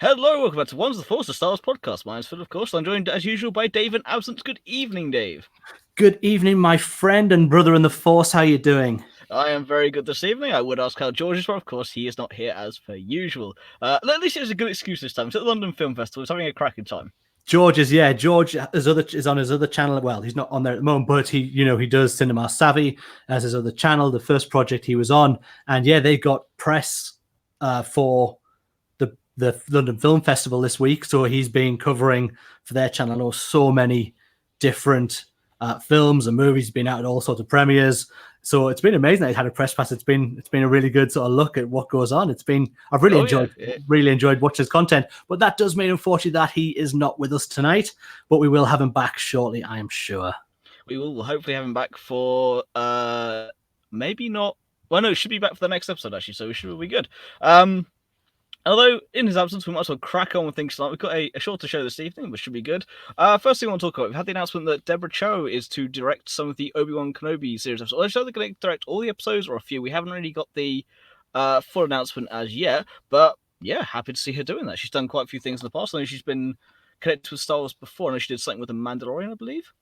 Hello, welcome back to One's the Force, the Star Wars podcast. My name's Phil, of course. I'm joined, as usual, by Dave in absence. Good evening, Dave. Good evening, my friend and brother in the Force. How you doing? I am very good this evening. I would ask how George is, but of course he is not here as per usual. At least it was a good excuse this time. It's at the London Film Festival. It's having a cracking time. George is on his other channel. Well, he's not on there at the moment, but he does Cinema Savvy as his other channel. The first project he was on, and yeah, they got press for the London Film Festival this week. So he's been covering for their channel. I know so many different films and movies. He's been out at all sorts of premieres. So it's been amazing that he's had a press pass. It's been a really good sort of look at what goes on. I've really enjoyed watching his content. But that does mean, unfortunately, that he is not with us tonight. But we will have him back shortly, I am sure. We will hopefully have him back for maybe not. Well, no, it should be back for the next episode actually. So we should be good. Although, in his absence, we might as well crack on with things tonight. We've got a shorter show this evening, which should be good. First thing I want to talk about, we've had the announcement that Deborah Cho is to direct some of the Obi-Wan Kenobi series episodes. I'm sure they're going to direct all the episodes or a few. We haven't really got the full announcement as yet, but yeah, happy to see her doing that. She's done quite a few things in the past. I know she's been connected with Star Wars before. I know she did something with The Mandalorian, I believe.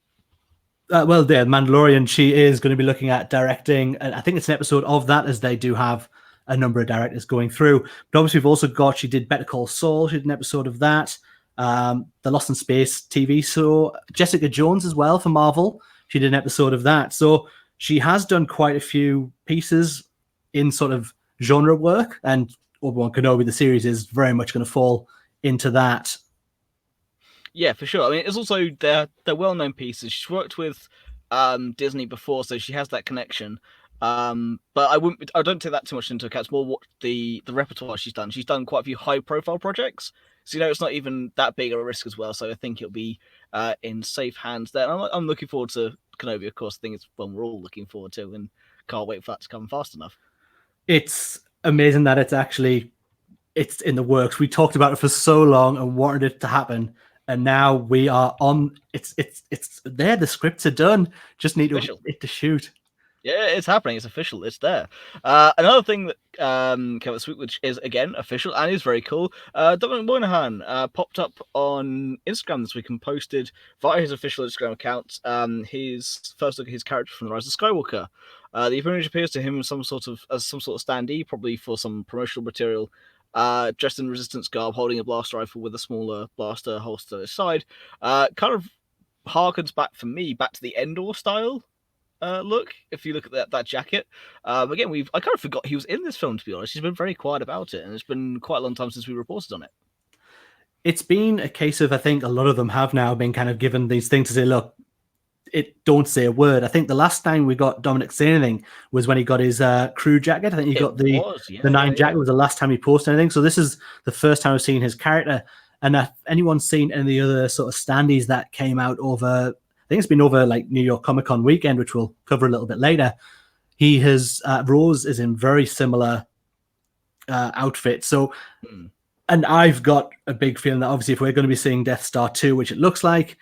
The Mandalorian, she is going to be looking at directing, and I think it's an episode of that, as they do have a number of directors going through. But obviously, we've also got, she did Better Call Saul, she did an episode of that. The Lost in Space TV show. Jessica Jones as well for Marvel, she did an episode of that. So she has done quite a few pieces in sort of genre work, and Obi-Wan Kenobi, the series, is very much going to fall into that. Yeah, for sure. I mean, it's also they're well-known pieces. She's worked with Disney before, so she has that connection. But I don't take that too much into account. It's more what the repertoire she's done. She's done quite a few high-profile projects, so it's not even that big of a risk as well. So I think it'll be in safe hands there. And I'm looking forward to Kenobi, of course. I think it's one we're all looking forward to, and can't wait for that to come fast enough. It's amazing that it's in the works. We talked about it for so long and wanted it to happen. And now we are on. It's there. The scripts are done. Just need to shoot. Yeah, it's happening. It's official. It's there. Another thing that came out this week, which is again official and is very cool. Dominic Moynihan popped up on Instagram this week and posted via his official Instagram account his first look at his character from The Rise of Skywalker. The image appears to him as some sort of standee, probably for some promotional material. Dressed in Resistance garb, holding a blaster rifle with a smaller blaster holster at his side. Kind of harkens back to the Endor style look. If you look at that jacket, again, I kind of forgot he was in this film, to be honest. He's been very quiet about it, and it's been quite a long time since we reported on it. It's been a case of, I think a lot of them have now been kind of given these things to say, look, don't say a word. I think the last time we got Dominic say anything was when he got his crew jacket. I think he got the 9 jacket was the last time he posted anything. So this is the first time I've seen his character. And if anyone's seen any of the other sort of standees that came out over, I think it's been over like New York Comic Con weekend, which we'll cover a little bit later. He has Rose is in very similar outfit. So, and I've got a big feeling that obviously if we're going to be seeing Death Star 2, which it looks like,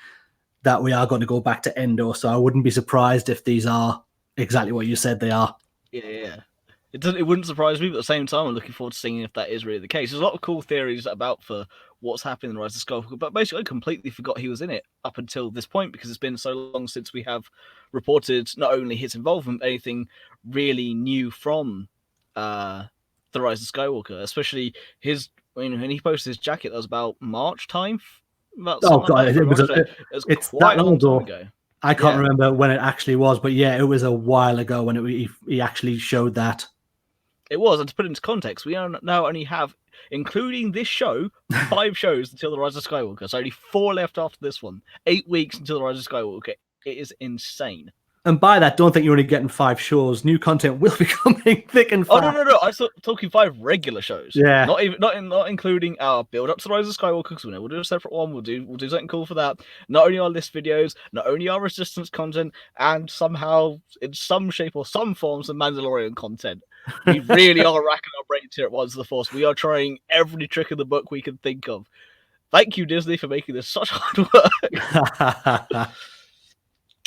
that we are going to go back to Endor. So I wouldn't be surprised if these are exactly what you said they are. Yeah. It wouldn't surprise me, but at the same time, I'm looking forward to seeing if that is really the case. There's a lot of cool theories about for what's happening in The Rise of Skywalker, but basically I completely forgot he was in it up until this point because it's been so long since we have reported not only his involvement, but anything really new from The Rise of Skywalker, especially when he posted his jacket, that was about March time. It's that long ago. I can't remember when it actually was, but yeah, it was a while ago when he actually showed that. It was, and to put it into context, we now only have, including this show, 5 shows until The Rise of Skywalker. So only 4 left after this one. 8 weeks until The Rise of Skywalker. It is insane. And by that, don't think you're only getting 5 shows. New content will be coming thick and fast. Oh no! I was talking 5 regular shows. Yeah, not including our build up to The Rise of Skywalker. Because we'll do a separate one. We'll do something cool for that. Not only our list videos, not only our Resistance content, and somehow in some shape or some form some Mandalorian content. We really are racking our brains here at Ones of the Force. We are trying every trick in the book we can think of. Thank you, Disney, for making this such hard work.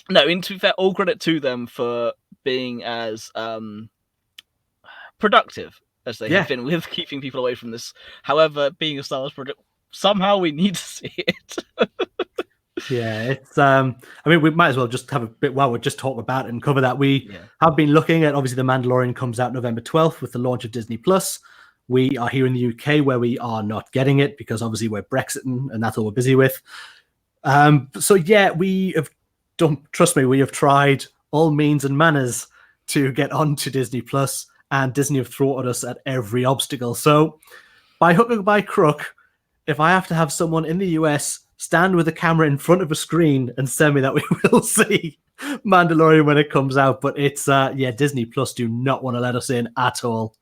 No, to be fair, all credit to them for being as productive as they Yeah. have been with keeping people away from this. However, being a Star Wars project, somehow we need to see it. Yeah, it's I mean, we might as well just have a bit while we're just talking about it and cover that. We Yeah. have been looking at, obviously, The Mandalorian comes out November 12th with the launch of Disney Plus. We are here in the UK where we are not getting it because obviously we're Brexiting and that's all we're busy with. So yeah, we have trust me, we have tried all means and manners to get onto Disney Plus, and Disney have thwarted us at every obstacle. So by hook or by crook, if I have to have someone in the US stand with a camera in front of a screen and send me that, we will see Mandalorian when it comes out. But it's Disney Plus do not want to let us in at all.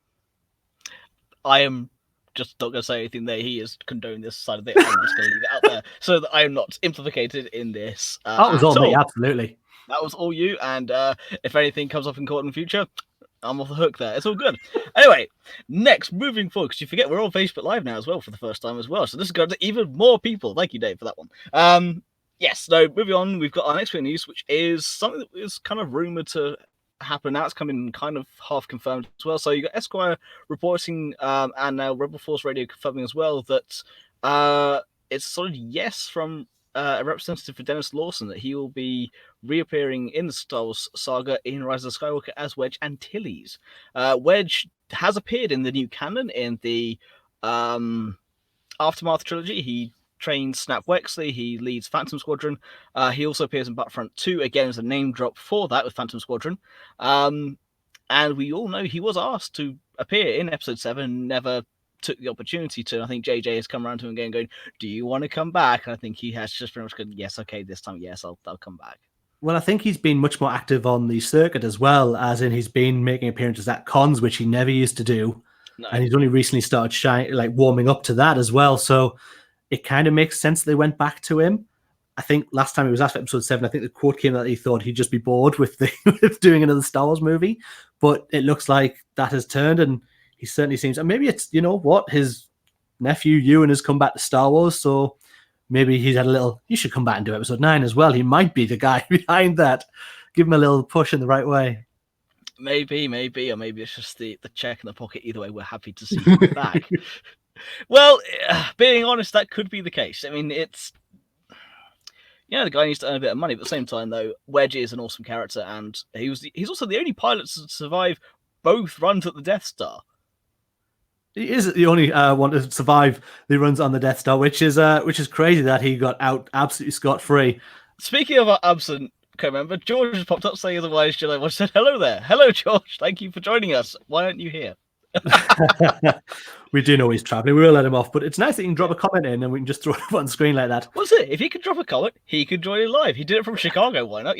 I am just not going to say anything there. He has condoned this side of it. I'm just going to leave it out there so that I am not implicated in this. That was all me, absolutely. That was all you. And if anything comes up in court in the future, I'm off the hook there. It's all good. Anyway, next, moving forward, because you forget we're on Facebook Live now as well for the first time as well. So this is going to even more people. Thank you, Dave, for that one. Yes, so moving on, we've got our next bit of news, which is something that is kind of rumored to happen now. It's coming kind of half confirmed as well. So you got Esquire reporting and now Rebel Force Radio confirming as well that it's sort of yes from a representative for Dennis Lawson that he will be reappearing in the Star Wars saga in Rise of Skywalker as Wedge Antilles. Wedge has appeared in the new canon in the Aftermath trilogy. He trains Snap Wexley. He leads Phantom Squadron. He also appears in Battlefront 2 again as a name drop for that with Phantom Squadron. And we all know he was asked to appear in Episode 7, never took the opportunity to. I think JJ has come around to him again going, do you want to come back? And I think he has just pretty much gone, yes, okay, this time, yes, I'll come back. Well, I think he's been much more active on the circuit as well, as in he's been making appearances at cons, which he never used to do. No. And he's only recently started warming up to that as well. So it kind of makes sense they went back to him. I think last time he was asked for Episode 7, I think the quote came that he thought he'd just be bored with with doing another Star Wars movie. But it looks like that has turned, and he certainly seems, and maybe it's, you know what, his nephew Ewan has come back to Star Wars, so maybe he's had a little, you should come back and do Episode 9 as well. He might be the guy behind that. Give him a little push in the right way. Maybe, or maybe it's just the check in the pocket. Either way, we're happy to see him back. Well, being honest, that could be the case. I mean, it's, the guy needs to earn a bit of money, but at the same time, though, Wedge is an awesome character, and he's also the only pilot to survive both runs at the Death Star. He is the only one to survive the runs on the Death Star, which is crazy that he got out absolutely scot-free. Speaking of our absent co-member, George has popped up saying otherwise. Jedi said, hello there. Hello, George. Thank you for joining us. Why aren't you here? We do know he's traveling. We will let him off, but it's nice that you can drop a comment in and we can just throw it up on screen like that. What's it? If he could drop a comment, he could join in live. He did it from Chicago. Why not?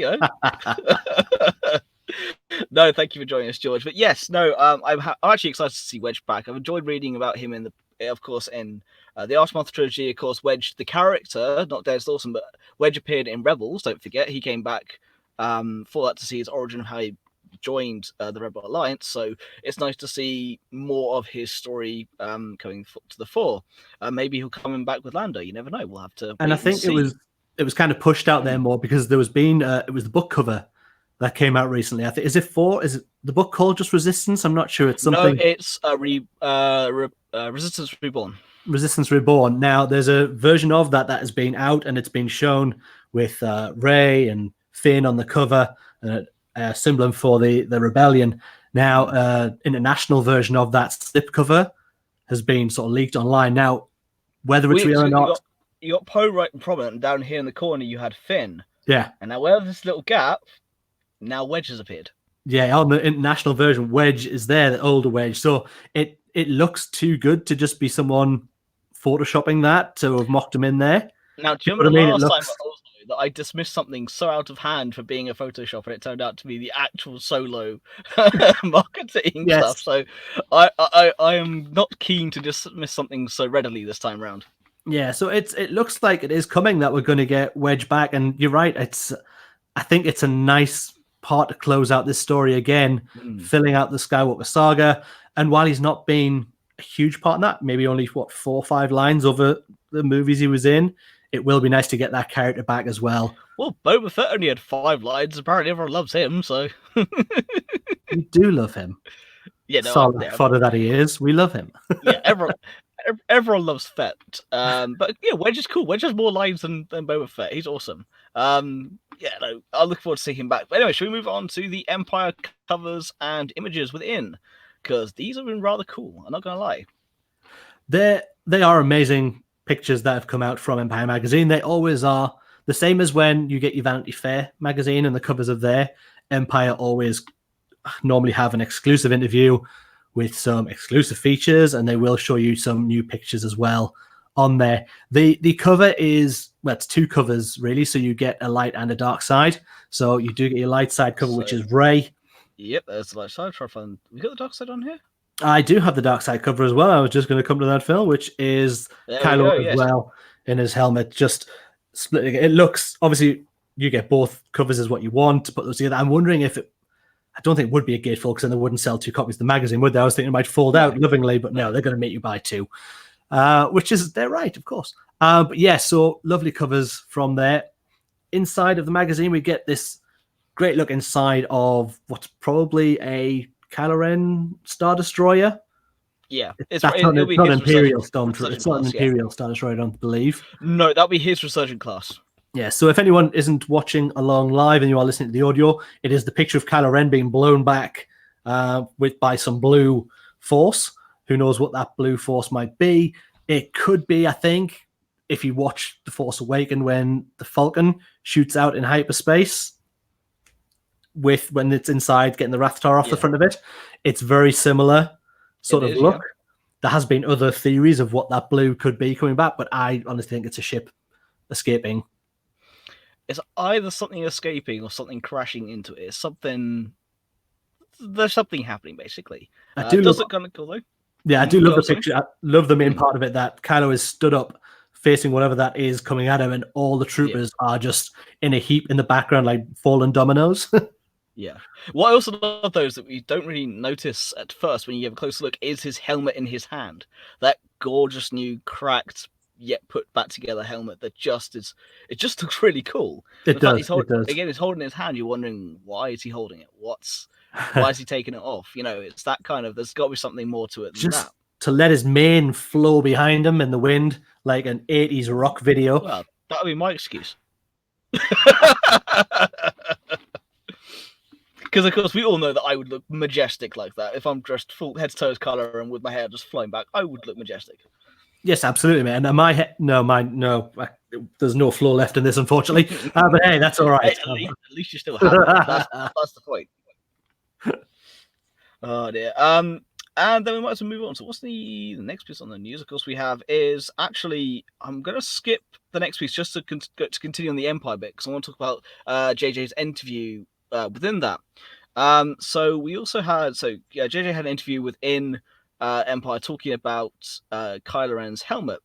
No, thank you for joining us, George. But yes, no, I'm actually excited to see Wedge back. I've enjoyed reading about him in the Aftermath trilogy. Of course, Wedge, the character, not Dennis Lawson, but Wedge appeared in Rebels. Don't forget, he came back for that to see his origin of how he joined the Rebel Alliance. So it's nice to see more of his story coming to the fore. Maybe he'll come back with Lando. You never know. We'll have to. And I think it was kind of pushed out there more because there was it was the book cover that came out recently. I think is it the book called just Resistance? I'm not sure. It's something. No, it's Resistance Reborn. Resistance Reborn. Now there's a version of that has been out and it's been shown with Rey and Finn on the cover, a symbol for the rebellion. Now, international version of that slipcover has been sort of leaked online. Now, whether it's real or not, you got Poe right and prominent, and down here in the corner you had Finn. Yeah, and now where this little gap. Now Wedge has appeared. Yeah, on the international version, Wedge is there, the older Wedge. So it looks too good to just be someone photoshopping that to have mocked him in there. Now, do you remember last time that I dismissed something so out of hand for being a Photoshop, and it turned out to be the actual Solo marketing stuff. So I am not keen to dismiss something so readily this time around. Yeah, so it looks like it is coming that we're going to get Wedge back, and you're right. I think it's a nice part to close out this story again, filling out the Skywalker saga. And while he's not been a huge part in that, maybe only 4 or 5 lines over the movies he was in, it will be nice to get that character back as well. Well, Boba Fett only had 5 lines. Apparently everyone loves him, so... We do love him. Yeah, no, Solid fodder that he is. We love him. yeah, everyone loves Fett. But yeah, Wedge is cool. Wedge has more lines than Boba Fett. He's awesome. Yeah, no, I look forward to seeing him back. But anyway, should we move on to the Empire covers and images within? Because these have been rather cool. I'm not gonna lie. They are amazing pictures that have come out from Empire magazine. They always are the same as when you get your Vanity Fair magazine and the covers of there. Empire always normally have an exclusive interview with some exclusive features, and they will show you some new pictures as well on there. The cover is, well, it's two covers really, so you get a light and a dark side. So you do get your light side cover, which is Rey. Yep, there's the light side. Try to find. We got the dark side on here. I do have the dark side cover as well. I was just going to come to that, Phil, which is Kylo as well in his helmet, just splitting it. It looks, obviously, you get both covers as what you want to put those together. I'm wondering if it, I don't think it would be a gatefold because then they wouldn't sell two copies of the magazine, would they? I was thinking it might fold out lovingly, but no, they're going to make you buy two, which is, they're right, of course. But yeah, so lovely covers from there. Inside of the magazine, we get this great look inside of what's probably a Kylo Ren Star Destroyer. Yeah, it's not Imperial Stormtrooper. It's not an Imperial Star Destroyer, I don't believe. No, that'll be his Resurgent class. Yeah, so if anyone isn't watching along live and you are listening to the audio, it is the picture of Kylo Ren being blown back by some blue force. Who knows what that blue force might be? It could be, I think, if you watch The Force Awakens when the Falcon shoots out in hyperspace, with when it's inside getting the Rathtar off the front of it. It's very similar sort of look. Yeah. There has been other theories of what that blue could be coming back, but I honestly think it's a ship escaping. It's either something escaping or something crashing into it. It's something. There's something happening, basically. Does it kind of cool though? Yeah, I do love the picture. I love the main part of it that Kylo is stood up facing whatever that is coming at him, and all the troopers are just in a heap in the background like fallen dominoes. Yeah. What I also love, though, is that we don't really notice at first when you have a closer look is his helmet in his hand. That gorgeous new cracked yet put back together helmet that just is. It just looks really cool. It does. Again, he's holding it in his hand. You're wondering, why is he holding it? Why is he taking it off? You know, it's that kind of. There's got to be something more to it than just that. To let his mane flow behind him in the wind like an 80s rock video. Well, that would be my excuse. Because, of course, we all know that I would look majestic like that. If I'm dressed full head to toe color and with my hair just flowing back, I would look majestic. Yes, absolutely, man. And my head, no, there's no flow left in this, unfortunately. But hey, that's all right. At least you still have it. That's the point. Oh, dear. And then we might as well move on. So what's the next piece on the news? Of course, we have is actually, I'm going to skip the next piece just to continue on the Empire bit, because I want to talk about JJ's interview within that. So we also had, JJ had an interview within Empire talking about Kylo Ren's helmet.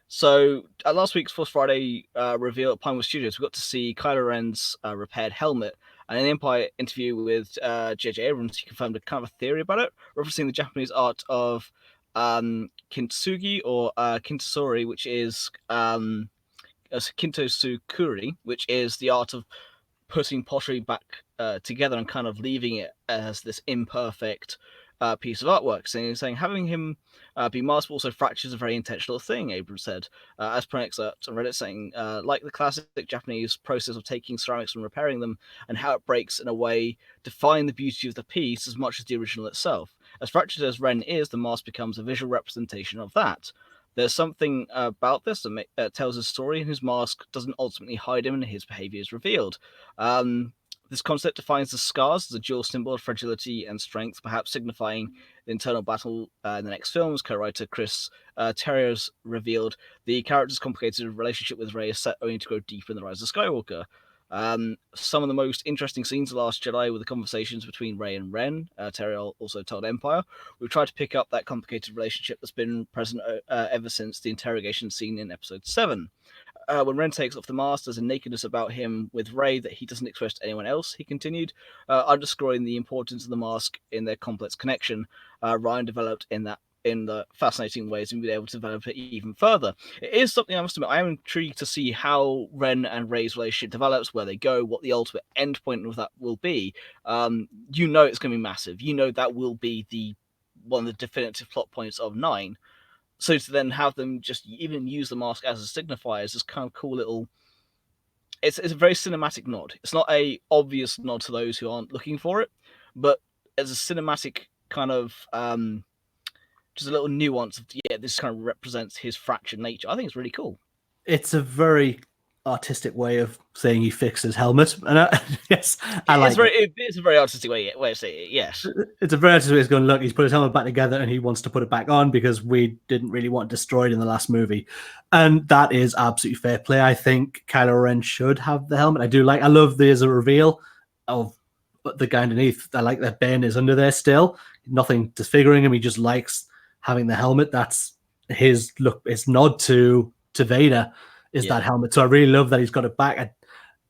So at last week's Force Friday reveal at Pinewood Studios, we got to see Kylo Ren's repaired helmet. And in the Empire interview with J.J. Abrams, he confirmed a kind of a theory about it, referencing the Japanese art of kintsugi or kintosuri, which is kintosukuri, which is the art of putting pottery back together and kind of leaving it as this imperfect piece of artwork. So he's saying having him be masterful also fractures a very intentional thing, Abrams said. As per an excerpt on Reddit saying, like the classic Japanese process of taking ceramics and repairing them and how it breaks in a way define the beauty of the piece as much as the original itself. As fractured as Ren is, the mask becomes a visual representation of that. There's something about this that tells his story, and his mask doesn't ultimately hide him, and his behavior is revealed. This concept defines the scars as a dual symbol of fragility and strength, perhaps signifying the internal battle in the next films. Co-writer Chris Terrier's revealed the character's complicated relationship with Rey is set only to grow deeper in The Rise of Skywalker. Some of the most interesting scenes of Last Jedi were the conversations between Rey and Ren. Terrier also told Empire. We've tried to pick up that complicated relationship that's been present ever since the interrogation scene in Episode 7. When Ren takes off the mask, there's a nakedness about him with Rey that he doesn't express to anyone else, he continued, underscoring the importance of the mask in their complex connection. Ryan developed in that in the fascinating ways and been able to develop it even further. It is something I must admit I am intrigued to see how Ren and Rey's relationship develops, where they go, what the ultimate end point of that will be. You know it's going to be massive. You know that will be the one of the definitive plot points of 9. So to then have them just even use the mask as a signifier is this kind of cool little. It's a very cinematic nod. It's not a obvious nod to those who aren't looking for it, but as a cinematic kind of just a little nuance of this kind of represents his fractured nature. I think it's really cool. It's a very artistic way of saying he fixed his helmet, and yes, I like it. It's a very artistic way of saying it. Yes, it's a very artistic way of going. Look, he's put his helmet back together, and he wants to put it back on because we didn't really want it destroyed in the last movie, and that is absolutely fair play. I think Kylo Ren should have the helmet. I love there's a reveal of the guy underneath. I like that Ben is under there still. Nothing disfiguring him. He just likes having the helmet. That's his look. His nod to Vader is that helmet. So I really love that he's got it back.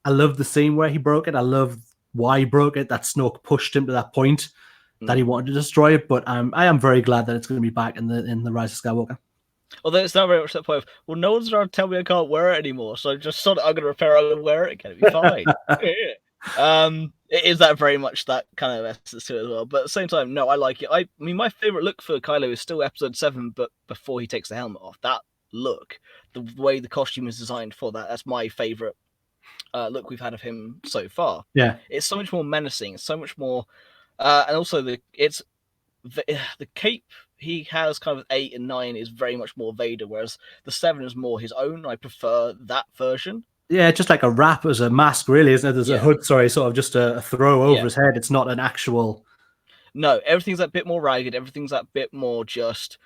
I love the scene where he broke it. I love why he broke it. That Snoke pushed him to that point that he wanted to destroy it. But I am very glad that it's going to be back in the Rise of Skywalker. Although it's not very much that point of, well, no one's trying to tell me I can't wear it anymore, so just sort of I'm going to repair it, I'm going to wear it, can it be fine? It is that very much that kind of essence to it as well. But at the same time, no, I like it. I mean, my favorite look for Kylo is still Episode 7, but before he takes the helmet off. That look, the way the costume is designed for that's my favorite look we've had of him so far. Yeah, it's so much more menacing. It's so much more, and also the cape he has kind of 8 and 9 is very much more Vader, whereas the 7 is more his own. I prefer that version. Yeah, just like a wrap as a mask, really, isn't it? There's a hood, sort of just a throw over his head. It's not an actual. No, everything's that bit more ragged. Everything's that bit more just.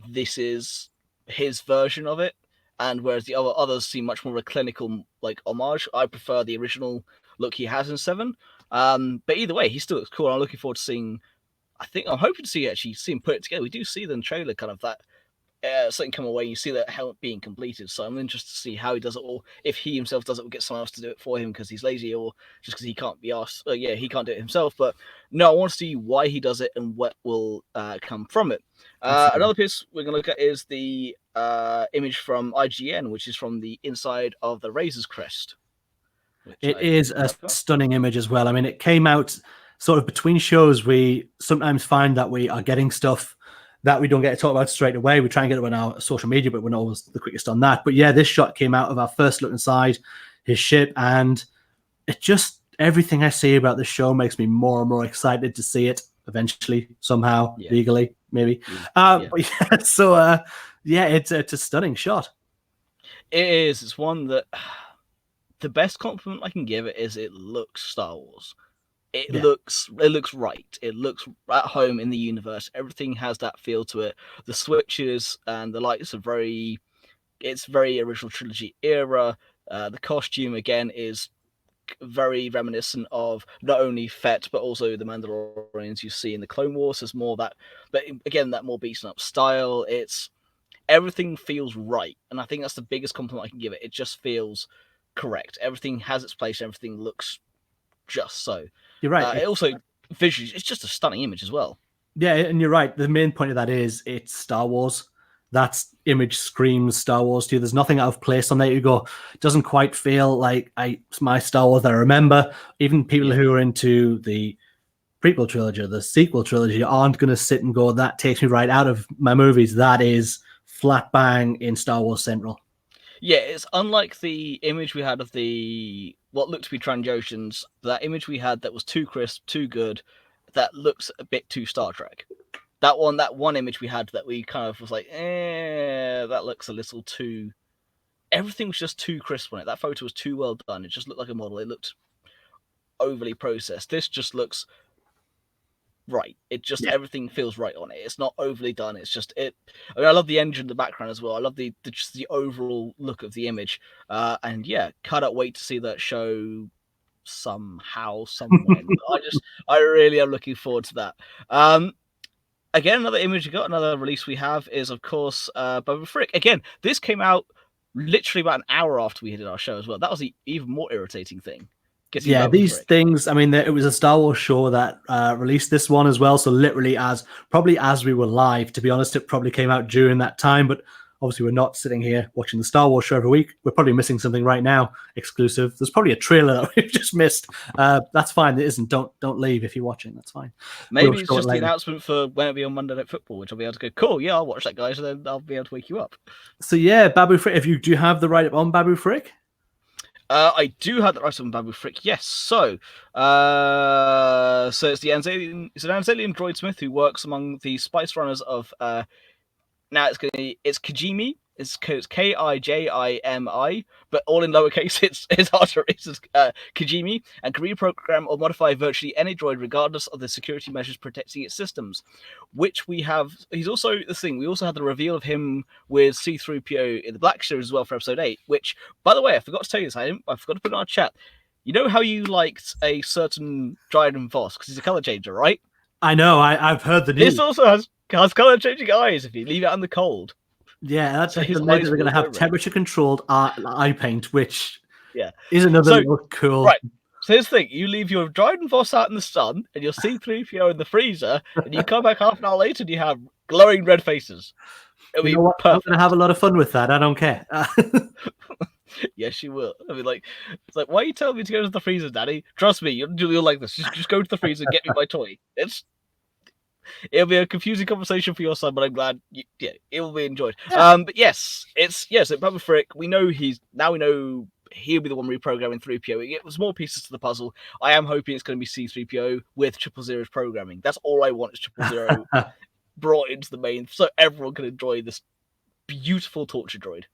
This is his version of it, and whereas the others seem much more a clinical like homage. I prefer the original look he has in 7. But either way, he still looks cool. I'm looking forward to seeing. I'm hoping to see him put it together. We do see the in the trailer kind of that something come away. You see that helmet being completed. So I'm interested to see how he does it, or if he himself does it, or get someone else to do it for him because he's lazy, or just because he can't be asked. He can't do it himself. But no, I want to see why he does it and what will come from it. Another piece we're going to look at is the image from IGN, which is from the inside of the Razor's Crest. It is a stunning image as well. I mean, it came out sort of between shows. We sometimes find that we are getting stuff that we don't get to talk about straight away. We try and get it on our social media, but we're not always the quickest on that. But yeah, this shot came out of our first look inside his ship, and it just, everything I see about this show makes me more and more excited to see it eventually, somehow, legally, maybe. It's a stunning shot. It is. It's one that the best compliment I can give it is it looks Star Wars. It looks right. It looks at home in the universe. Everything has that feel to it. The switches and the lights are it's very original trilogy era. The costume again is very reminiscent of not only Fett but also the Mandalorians you see in the Clone Wars. There's more that, but again that more beaten up style. Everything feels right, and I think that's the biggest compliment I can give it. It just feels correct. Everything has its place. Everything looks just so. You're right. It also visually, it's just a stunning image as well. Yeah, and you're right. The main point of that is it's Star Wars. That image screams Star Wars to you. There's nothing out of place on there. You go, it doesn't quite feel like it's my Star Wars that I remember. Even people who are into the prequel trilogy or the sequel trilogy aren't going to sit and go, that takes me right out of my movies. That is flat bang in Star Wars Central. Yeah, it's unlike the image we had of what looked to be Trandoshans, that image we had that was too crisp, too good, that looks a bit too Star Trek. That one image we had that we kind of was like, that looks a little too. Everything was just too crisp on it. That photo was too well done. It just looked like a model. It looked overly processed. This just looks right. It just everything feels right on it. It's not overly done. It's just it. I mean, I love the engine in the background as well. I love just the overall look of the image. And cannot wait to see that show somehow, somewhere. I really am looking forward to that. Again, another image another release we have is, of course, Boba Frick. Again, this came out literally about an hour after we did our show as well. That was the even more irritating thing. getting Yeah, Babu these Frick. things. I mean, it was a Star Wars show that released this one as well. So literally, probably as we were live. To be honest, it probably came out during that time. But obviously, we're not sitting here watching the Star Wars show every week. We're probably missing something right now, exclusive. There's probably a trailer that we've just missed. That's fine. It isn't. Don't leave if you're watching. That's fine. Maybe We'll it's show it just the later. announcement for when it'll be on Monday Night Football, which I'll be able to go, cool, yeah, I'll watch that, guys, and then I'll be able to wake you up. So yeah, Babu Frick. Do you have the write up on Babu Frick? I do have that right on Babu Frick, yes. So it's an Anzalian droidsmith who works among the spice runners of now it's Kijimi. It's Kijimi, but all in lowercase. It's hard to read. It's Kijimi, and can reprogram or modify virtually any droid, regardless of the security measures protecting its systems. Which we have. He's also the thing. We also had the reveal of him with C-3PO in the Black Series as well for Episode 8. Which, by the way, I forgot to tell you this. I forgot to put it in our chat. You know how you liked a certain Dryden Voss because he's a color changer, right? I know. I've heard the news. This also has color changing eyes if you leave it out in the cold. Yeah, that's So his amazing. eyes They're going to will have go red. temperature controlled eye paint, which Yeah. is another cool. Right. So here's the thing: you leave your Dryden Voss out in the sun, and you'll see C-3PO in the freezer, and you come back half an hour later, and you have glowing red faces. It'll be perfect. I'm going to have a lot of fun with that. I don't care. Yes, you will. I mean, it's like, why are you telling me to go to the freezer, Daddy? Trust me, you'll like this. Just go to the freezer, and get me my toy. It'll be a confusing conversation for your son, but I'm glad. It will be enjoyed. Yeah. But yes, Babu Frick. We know he'll be the one reprogramming 3PO. It was more pieces to the puzzle. I am hoping it's going to be C-3PO with 000's programming. That's all I want is 000 brought into the main, so everyone can enjoy this beautiful torture droid.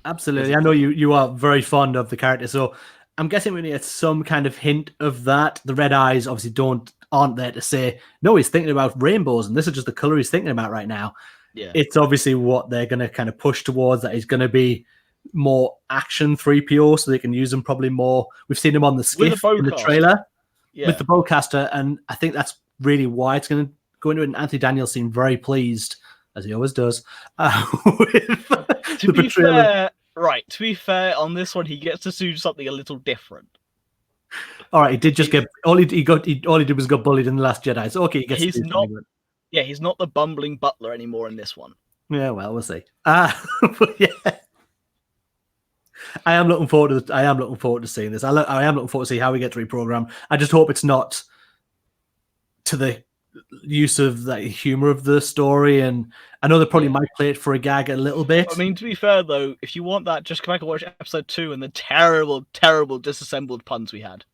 Absolutely. I know you are very fond of the character, so I'm guessing we need some kind of hint of that. The red eyes obviously aren't there to say, no, he's thinking about rainbows, and this is just the color he's thinking about right now. Yeah. It's obviously what they're going to kind of push towards, that he's going to be more action 3PO, so they can use him probably more. We've seen him on the skiff in the trailer with the bowcaster, and I think that's really why it's going to go into it. And Anthony Daniels seemed very pleased, as he always does, with to be fair, to be fair, on this one, he gets to do something a little different. All right, he did just all he did was got bullied in The Last Jedi. So okay, he's not the bumbling butler anymore in this one. Yeah, well, we'll see. But yeah, I am looking forward to seeing this. I am looking forward to see how we get to reprogram. I just hope it's not to the use of the humor of the story, and I know they probably might play it for a gag a little bit. I mean, to be fair though, if you want that, just come back and watch Episode 2 and the terrible, terrible disassembled puns we had.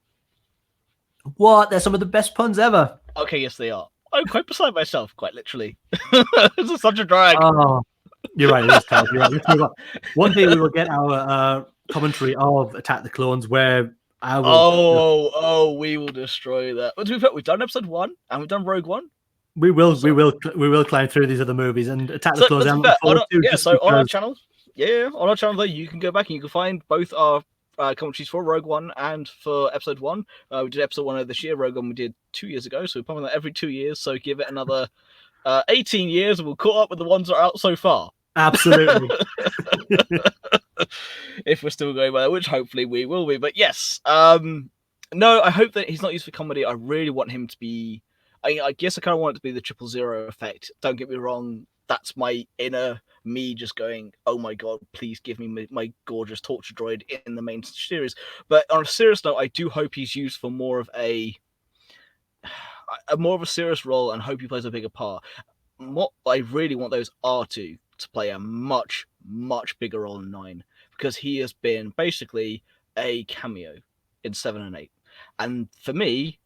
What? They're some of the best puns ever. Okay, yes they are. I'm quite beside myself, quite literally. This is such a drag. Oh, you're right. It is tough. You're right. One day we will get our commentary of Attack the Clones, where I will. We will destroy that. But to be fair, we've done Episode 1 and we've done Rogue One. We will climb through these other movies and Attack the Clones. On our channels, though, you can go back and you can find both our commentaries for Rogue One and for Episode 1. We did Episode 1 this year. Rogue One we did 2 years ago, so we're pumping that every 2 years. So give it another 18 years, and we'll caught up with the ones that are out so far. Absolutely. If we're still going by that, which hopefully we will be. But yes, no, I hope that he's not used for comedy. I really want him to be. I guess I kind of want it to be the 000 effect. Don't get me wrong. That's my inner me just going, oh my god, please give me my gorgeous torture droid in the main series. But on a serious note, I do hope he's used for more of a serious role, and hope he plays a bigger part. What I really want those R2 to play a much, much bigger role in 9, because he has been basically a cameo in 7 and 8. And for me,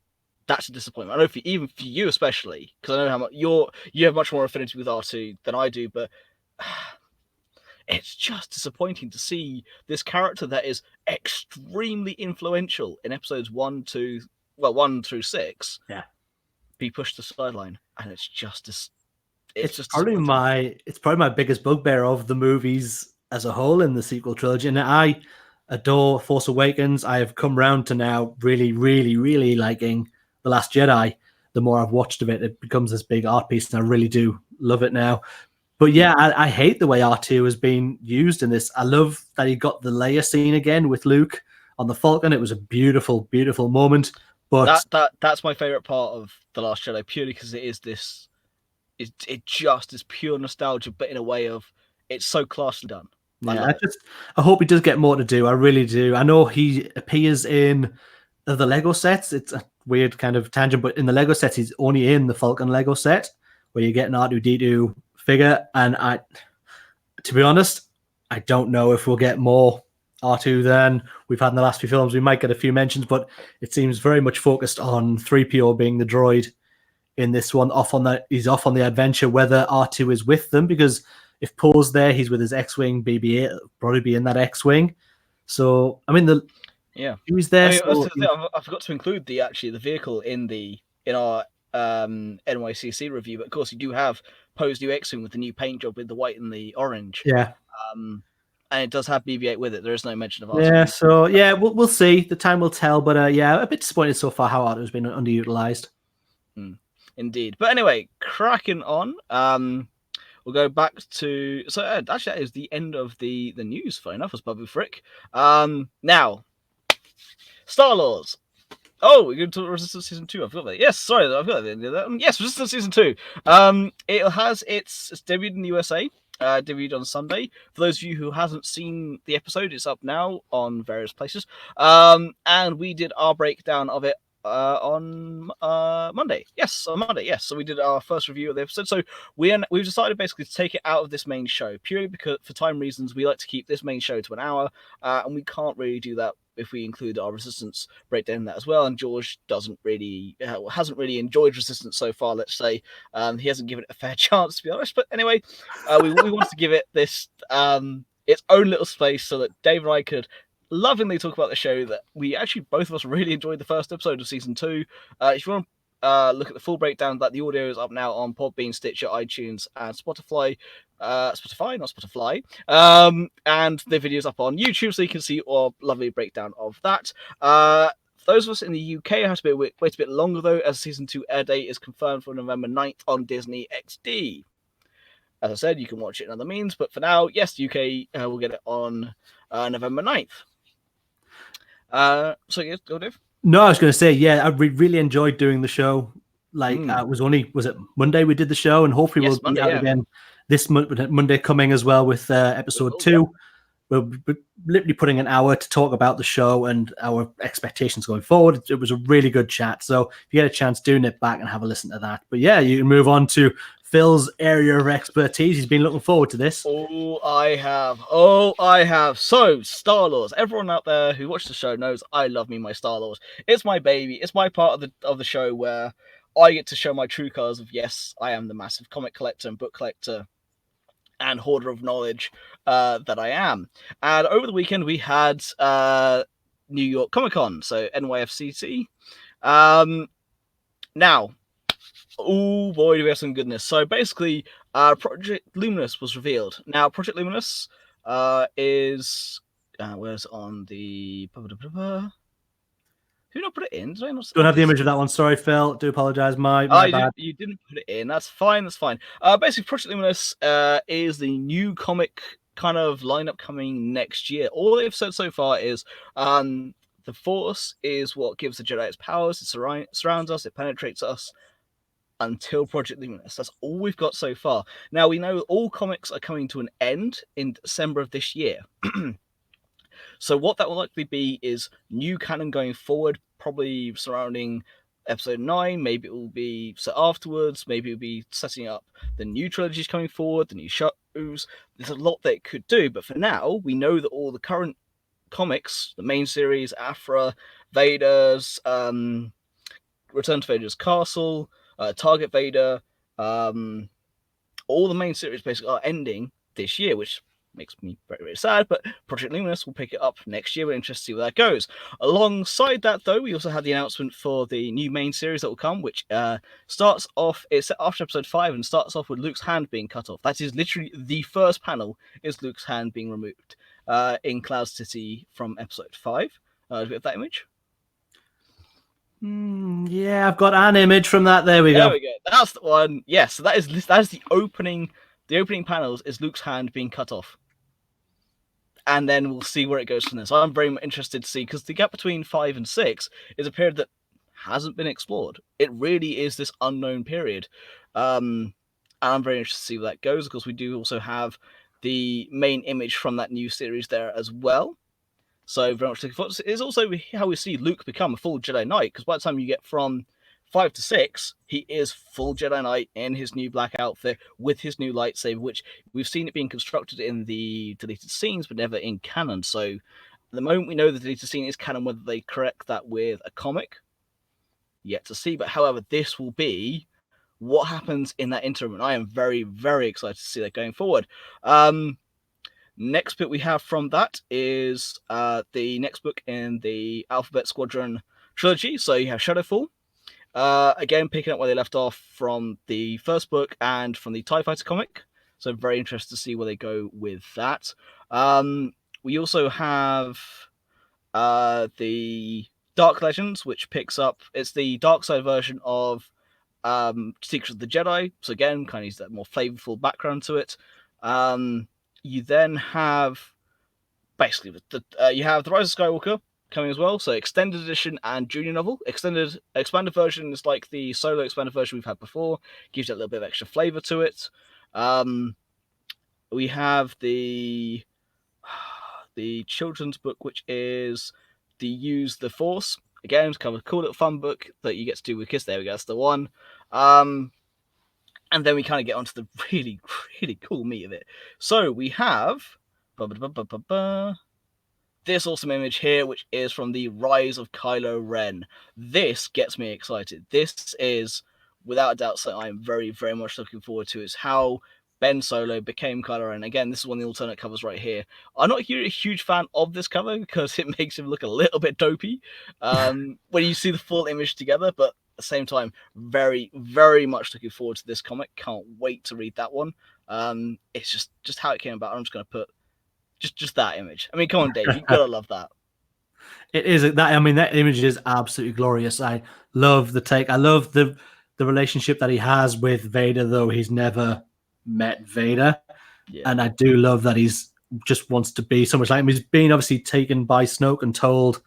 that's a disappointment. I know even for you especially, because I know how much you have much more affinity with R2 than I do, but it's just disappointing to see this character that is extremely influential in episodes 1 through 6 be pushed to the sideline, and it's probably my biggest bugbear of the movies as a whole in the sequel trilogy. And I adore Force Awakens. I have come round to now really, really, really liking The Last Jedi. The more I've watched of it, it becomes this big art piece, and I really do love it now. But yeah, I hate the way R2 has been used in this. I love that he got the Leia scene again with Luke on the Falcon. It was a beautiful, beautiful moment. But that's my favorite part of The Last Jedi, purely because it is this. It just is pure nostalgia, but in a way of it's so classily done. yeah, I hope he does get more to do. I really do. I know he appears in the Lego sets. It's a weird kind of tangent, but in the Lego sets, he's only in the Falcon Lego set where you get an R2D2 figure. And to be honest, I don't know if we'll get more R2 than we've had in the last few films. We might get a few mentions, but it seems very much focused on 3PO being the droid in this one. He's off on the adventure, whether R2 is with them, because if Poe's there, he's with his X-Wing BB-8. It'll probably be in that X-Wing. So, I mean, who's there? I forgot to include the vehicle in our NYCC review, but of course you do have Poe's new X-Wing with the new paint job with the white and the orange. Yeah. And it does have BB-8 with it. There is no mention of R2. Yeah, so yeah, we'll see. The time will tell. But yeah, a bit disappointed so far how R2 has been underutilized. Indeed. But anyway, cracking on. We'll go back to actually that is the end of the news. Funny enough, was Bubby Frick. Now, Star Wars. Oh, we're going to Resistance Season 2. I forgot that. Yes, sorry, I forgot that. Yes, Resistance Season 2. It has it's debuted in the USA. Debuted on Sunday. For those of you who hasn't seen the episode, it's up now on various places. And we did our breakdown of it on Monday. Yes, on Monday. Yes, so we did our first review of the episode. So we've decided basically to take it out of this main show purely because for time reasons we like to keep this main show to an hour, and we can't really do that if we include our Resistance breakdown in that as well. And George hasn't really enjoyed Resistance so far. Let's say he hasn't given it a fair chance, to be honest. But anyway, we wanted to give it this its own little space so that Dave and I could lovingly talk about the show that we actually both of us really enjoyed the first episode of Season 2. If you want to look at the full breakdown, that the audio is up now on Podbean, Stitcher, iTunes, and Spotify. Spotify, not Spotify. And the video's up on YouTube, so you can see our lovely breakdown of that. Those of us in the UK have to wait a bit longer, though, as Season 2 air date is confirmed for November 9th on Disney XD. As I said, you can watch it in other means, but for now, yes, UK will get it on November 9th. So yeah, go Dave. No, I was going to say, yeah, I really enjoyed doing the show. Like, was it Monday we did the show, and hopefully we'll be out again this Monday coming as well with episode 2. We're literally putting an hour to talk about the show and our expectations going forward. It was a really good chat. So if you get a chance, do nip back and have a listen to that. But yeah, you can move on to Phil's area of expertise. He's been looking forward to this. Oh, I have. So, Star Wars. Everyone out there who watched the show knows I love me my Star Wars. It's my baby. It's my part of the show where I get to show my true colors of, yes, I am the massive comic collector and book collector and hoarder of knowledge that I am. And over the weekend, we had New York Comic Con, so NYCC. Now, oh boy, do we have some goodness. So basically, Project Luminous was revealed. Now, Project Luminous is where's on the who not put it in? Did I not don't have the image of that one. Sorry, Phil. Do apologize. My bad. You didn't put it in. That's fine. Basically, Project Luminous is the new comic kind of lineup coming next year. All they've said so far is the Force is what gives the Jedi its powers. It surrounds us. It penetrates us until Project Luminous. That's all we've got so far. Now, we know all comics are coming to an end in December of this year. So what that will likely be is new canon going forward, probably surrounding episode 9. Maybe it will be set afterwards. Maybe it will be setting up the new trilogies coming forward, the new shows. There's a lot that it could do. But for now, we know that all the current comics, the main series, Aphra, Vader's, Return to Vader's Castle, Target Vader, all the main series basically are ending this year, which makes me very, very sad, but Project Luminous will pick it up next year. We're interested to see where that goes. Alongside that, though, we also had the announcement for the new main series that will come, which starts off, it's set after episode 5 and starts off with Luke's hand being cut off. That is literally the first panel, is Luke's hand being removed in Cloud City from episode 5. Do we have that image? Yeah, I've got an image from that. There we go. That's the one. Yes, so that is the opening. The opening panels is Luke's hand being cut off. and then we'll see where it goes from there. So I'm very interested to see, because the gap between 5 and 6 is a period that hasn't been explored. It really is this unknown period. And I'm very interested to see where that goes, because we do also have the main image from that new series there as well. So very much looking forward. It's also how we see Luke become a full Jedi Knight, because by the time you get from 5 to 6, he is full Jedi Knight in his new black outfit with his new lightsaber, which we've seen it being constructed in the deleted scenes, but never in canon. So at the moment we know the deleted scene is canon. Whether they correct that with a comic, yet to see. But however, this will be what happens in that interim, and I am very, very excited to see that going forward. Next bit we have from that is the next book in the Alphabet Squadron trilogy. So you have Shadowfall. Again, picking up where they left off from the first book and from the TIE Fighter comic. So very interested to see where they go with that. We also have the Dark Legends, which picks up, it's the dark side version of Secrets of the Jedi. So again, kind of use that more flavorful background to it. You then have basically you have the Rise of Skywalker coming as well. So extended edition and junior novel. Expanded version is like the solo expanded version we've had before. Gives you a little bit of extra flavor to it. We have the children's book, which is the Use the Force. Again, it's kind of a cool little fun book that you get to do with kids. There we go, that's the one. And then we kind of get onto the really, really cool meat of it. So we have this awesome image here, which is from the Rise of Kylo Ren. This gets me excited. This is, without a doubt, something I'm very, very much looking forward to. Is how Ben Solo became Kylo Ren. Again, this is one of the alternate covers right here. I'm not a huge fan of this cover because it makes him look a little bit dopey when you see the full image together, but at the same time, very, very much looking forward to this comic. Can't wait to read that one. It's just how it came about. I'm just going to put just that image. I mean, come on, Dave, you've got to love that. It is that. I mean, that image is absolutely glorious. I love the take. I love the relationship that he has with Vader, though he's never met Vader. Yeah. And I do love that he's just wants to be so much like him. He's been obviously taken by Snoke and told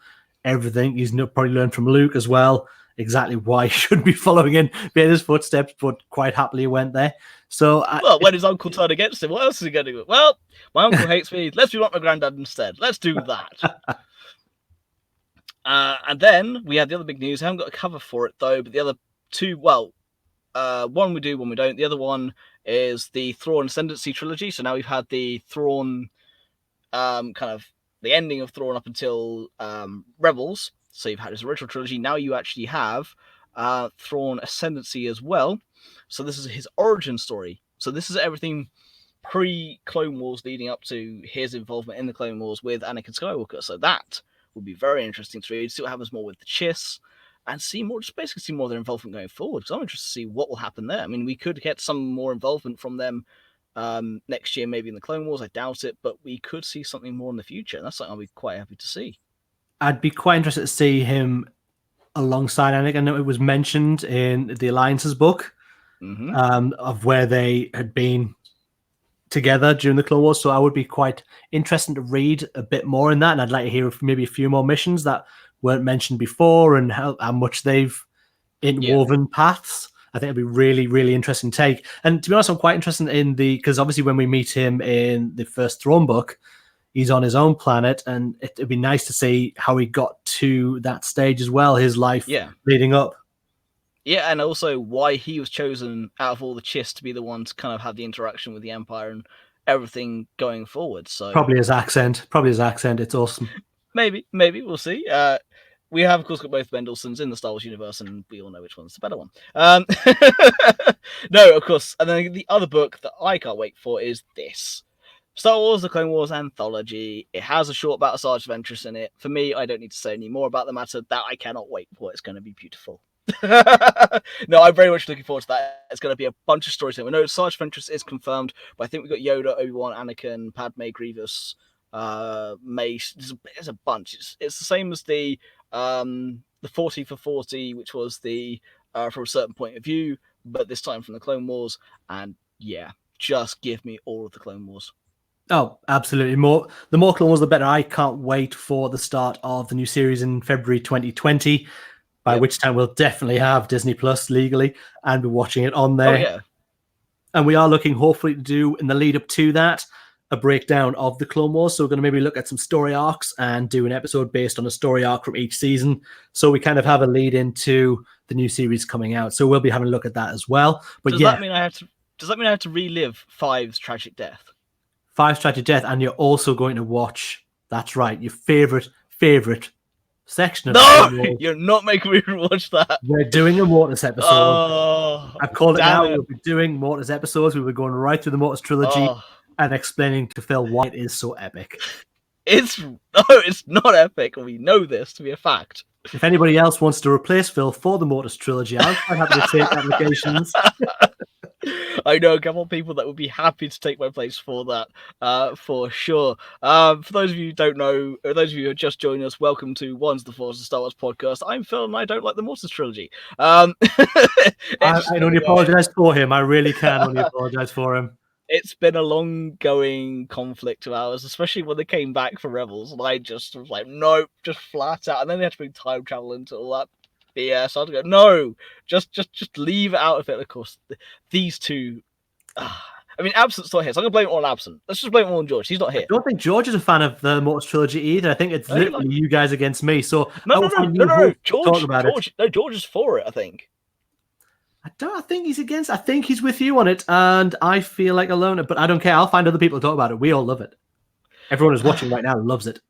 everything. He's probably learned from Luke as well exactly why he should be following in Vader's footsteps, but quite happily went there. So, well, when his uncle turned against him, what else is he going to do? Well, my uncle hates me. Let's be like my granddad instead. Let's do that. And then we had the other big news. I haven't got a cover for it though, but the other two, well, one we do, one we don't. The other one is the Thrawn Ascendancy trilogy. So now we've had the Thrawn, kind of the ending of Thrawn up until Rebels. So you've had his original trilogy. Now you actually have Thrawn Ascendancy as well. So this is his origin story. So this is everything pre-Clone Wars leading up to his involvement in the Clone Wars with Anakin Skywalker. So that will be very interesting to read. See what happens more with the Chiss, and see more, just basically see more of their involvement going forward. Because I'm interested to see what will happen there. I mean, we could get some more involvement from them next year, maybe in the Clone Wars. I doubt it, but we could see something more in the future. And that's something I'll be quite happy to see. I'd be quite interested to see him alongside Anakin. I know it was mentioned in the Alliance's book of where they had been together during the Clone Wars. So I would be quite interested to read a bit more in that. And I'd like to hear maybe a few more missions that weren't mentioned before and how much they've interwoven paths. I think it'd be really, really interesting take. And to be honest, I'm quite interested in because obviously when we meet him in the first Throne book, he's on his own planet, and it'd be nice to see how he got to that stage as well, his life leading up. Yeah, and also why he was chosen out of all the Chiss to be the one to kind of have the interaction with the Empire and everything going forward. So probably his accent. It's awesome. Maybe we'll see. We have, of course, got both Mendelssohns in the Star Wars universe, and we all know which one's the better one. No, of course. And then the other book that I can't wait for is this. Star Wars, The Clone Wars Anthology. It has a short about Asajj Ventress in it. For me, I don't need to say any more about the matter. That I cannot wait for. It's going to be beautiful. No, I'm very much looking forward to that. It's going to be a bunch of stories. We know Asajj Ventress is confirmed, but I think we've got Yoda, Obi-Wan, Anakin, Padme, Grievous, Mace. There's a bunch. It's the same as the 40 for 40, which was the from a certain point of view, but this time from the Clone Wars. And yeah, just give me all of the Clone Wars. Oh, absolutely. The more Clone Wars, the better. I can't wait for the start of the new series in February 2020, by Yep. which time we'll definitely have Disney Plus legally and be watching it on Oh there. yeah. And we are looking, hopefully, to do in the lead up to that a breakdown of the Clone Wars. So we're going to maybe look at some story arcs and do an episode based on a story arc from each season. So we kind of have a lead into the new series coming out. So we'll be having a look at that as well. But Does that mean I have to relive Five's tragic death? Five's tragic death, and you're also going to watch. That's right, your favorite section of No, Clone Wars. you're not making me watch that. We're doing a Mortis episode. Oh, I've called it now. it. We'll be doing Mortis episodes. We were going right through the Mortis trilogy and explaining to Phil why it is so epic. It's not epic. We know this to be a fact. If anybody else wants to replace Phil for the Mortis trilogy, I'm quite happy to take applications. I know a couple of people that would be happy to take my place for that, for sure. For those of you who don't know, or those of you who are just joining us, welcome to One's the Force, the Star Wars podcast. I'm Phil, and I don't like the Mortis trilogy. I can only apologize for him. I really can only apologize for him. It's been a long-going conflict of ours, especially when they came back for Rebels, and I just was like, nope, just flat out. And then they had to bring time travel into all that BS. I had to go, no, just leave it out of it. Of course, these two. I mean, Absent's not here, so I'm gonna blame it on Absent. Let's just blame it on George. He's not here. I don't think George is a fan of the Mortis trilogy either. I think it's literally you guys against me. So no. George is for it. I think. I think he's against. I think he's with you on it, and I feel like a loner. But I don't care. I'll find other people to talk about it. We all love it. Everyone who's watching right now loves it.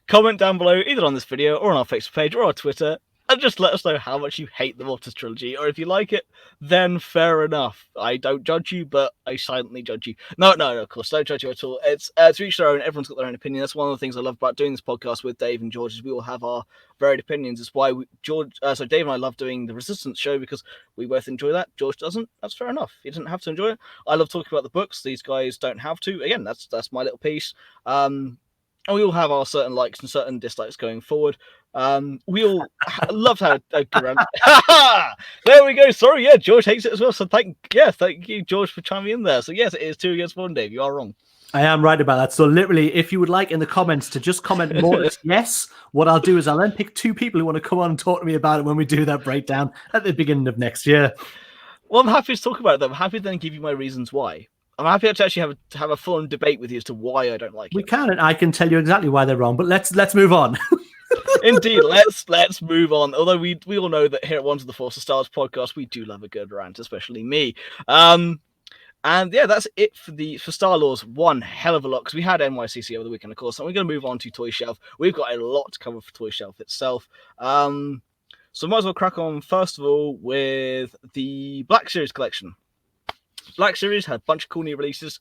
Comment down below, either on this video or on our Facebook page or our Twitter, and just let us know how much you hate the Mortis trilogy, or if you like it, then fair enough. I don't judge you, but I silently judge you. No, of course, don't judge you at all. It's to each their own. Everyone's got their own opinion. That's one of the things I love about doing this podcast with Dave and George, is we all have our varied opinions. It's why so Dave and I love doing the Resistance show, because we both enjoy that. George doesn't. That's fair enough. He doesn't have to enjoy it. I love talking about the books. These guys don't have to. Again, that's my little piece. And we all have our certain likes and certain dislikes going forward. We all love how there we go. Sorry, yeah, George hates it as well. So thank you, George, for chiming in there. So yes, it is 2 against 1, Dave. You are wrong. I am right about that. So literally, if you would like in the comments to just comment Mortis, yes, what I'll do is I'll then pick 2 people who want to come on and talk to me about it when we do that breakdown at the beginning of next year. Well, I'm happy to talk about it, though. I'm happy to then give you my reasons why. I'm happy to actually have a full-on debate with you as to why I don't like it. We can, and I can tell you exactly why they're wrong. But let's move on. Indeed, let's move on. Although we all know that here at One's the Force of Star Wars podcast, we do love a good rant, especially me. And yeah, that's it for Star Wars. One hell of a lot, because we had NYCC over the weekend, of course, and we're going to move on to Toy Shelf. We've got a lot to cover for Toy Shelf itself. So might as well crack on first of all with the Black Series collection. Black Series had a bunch of cool new releases.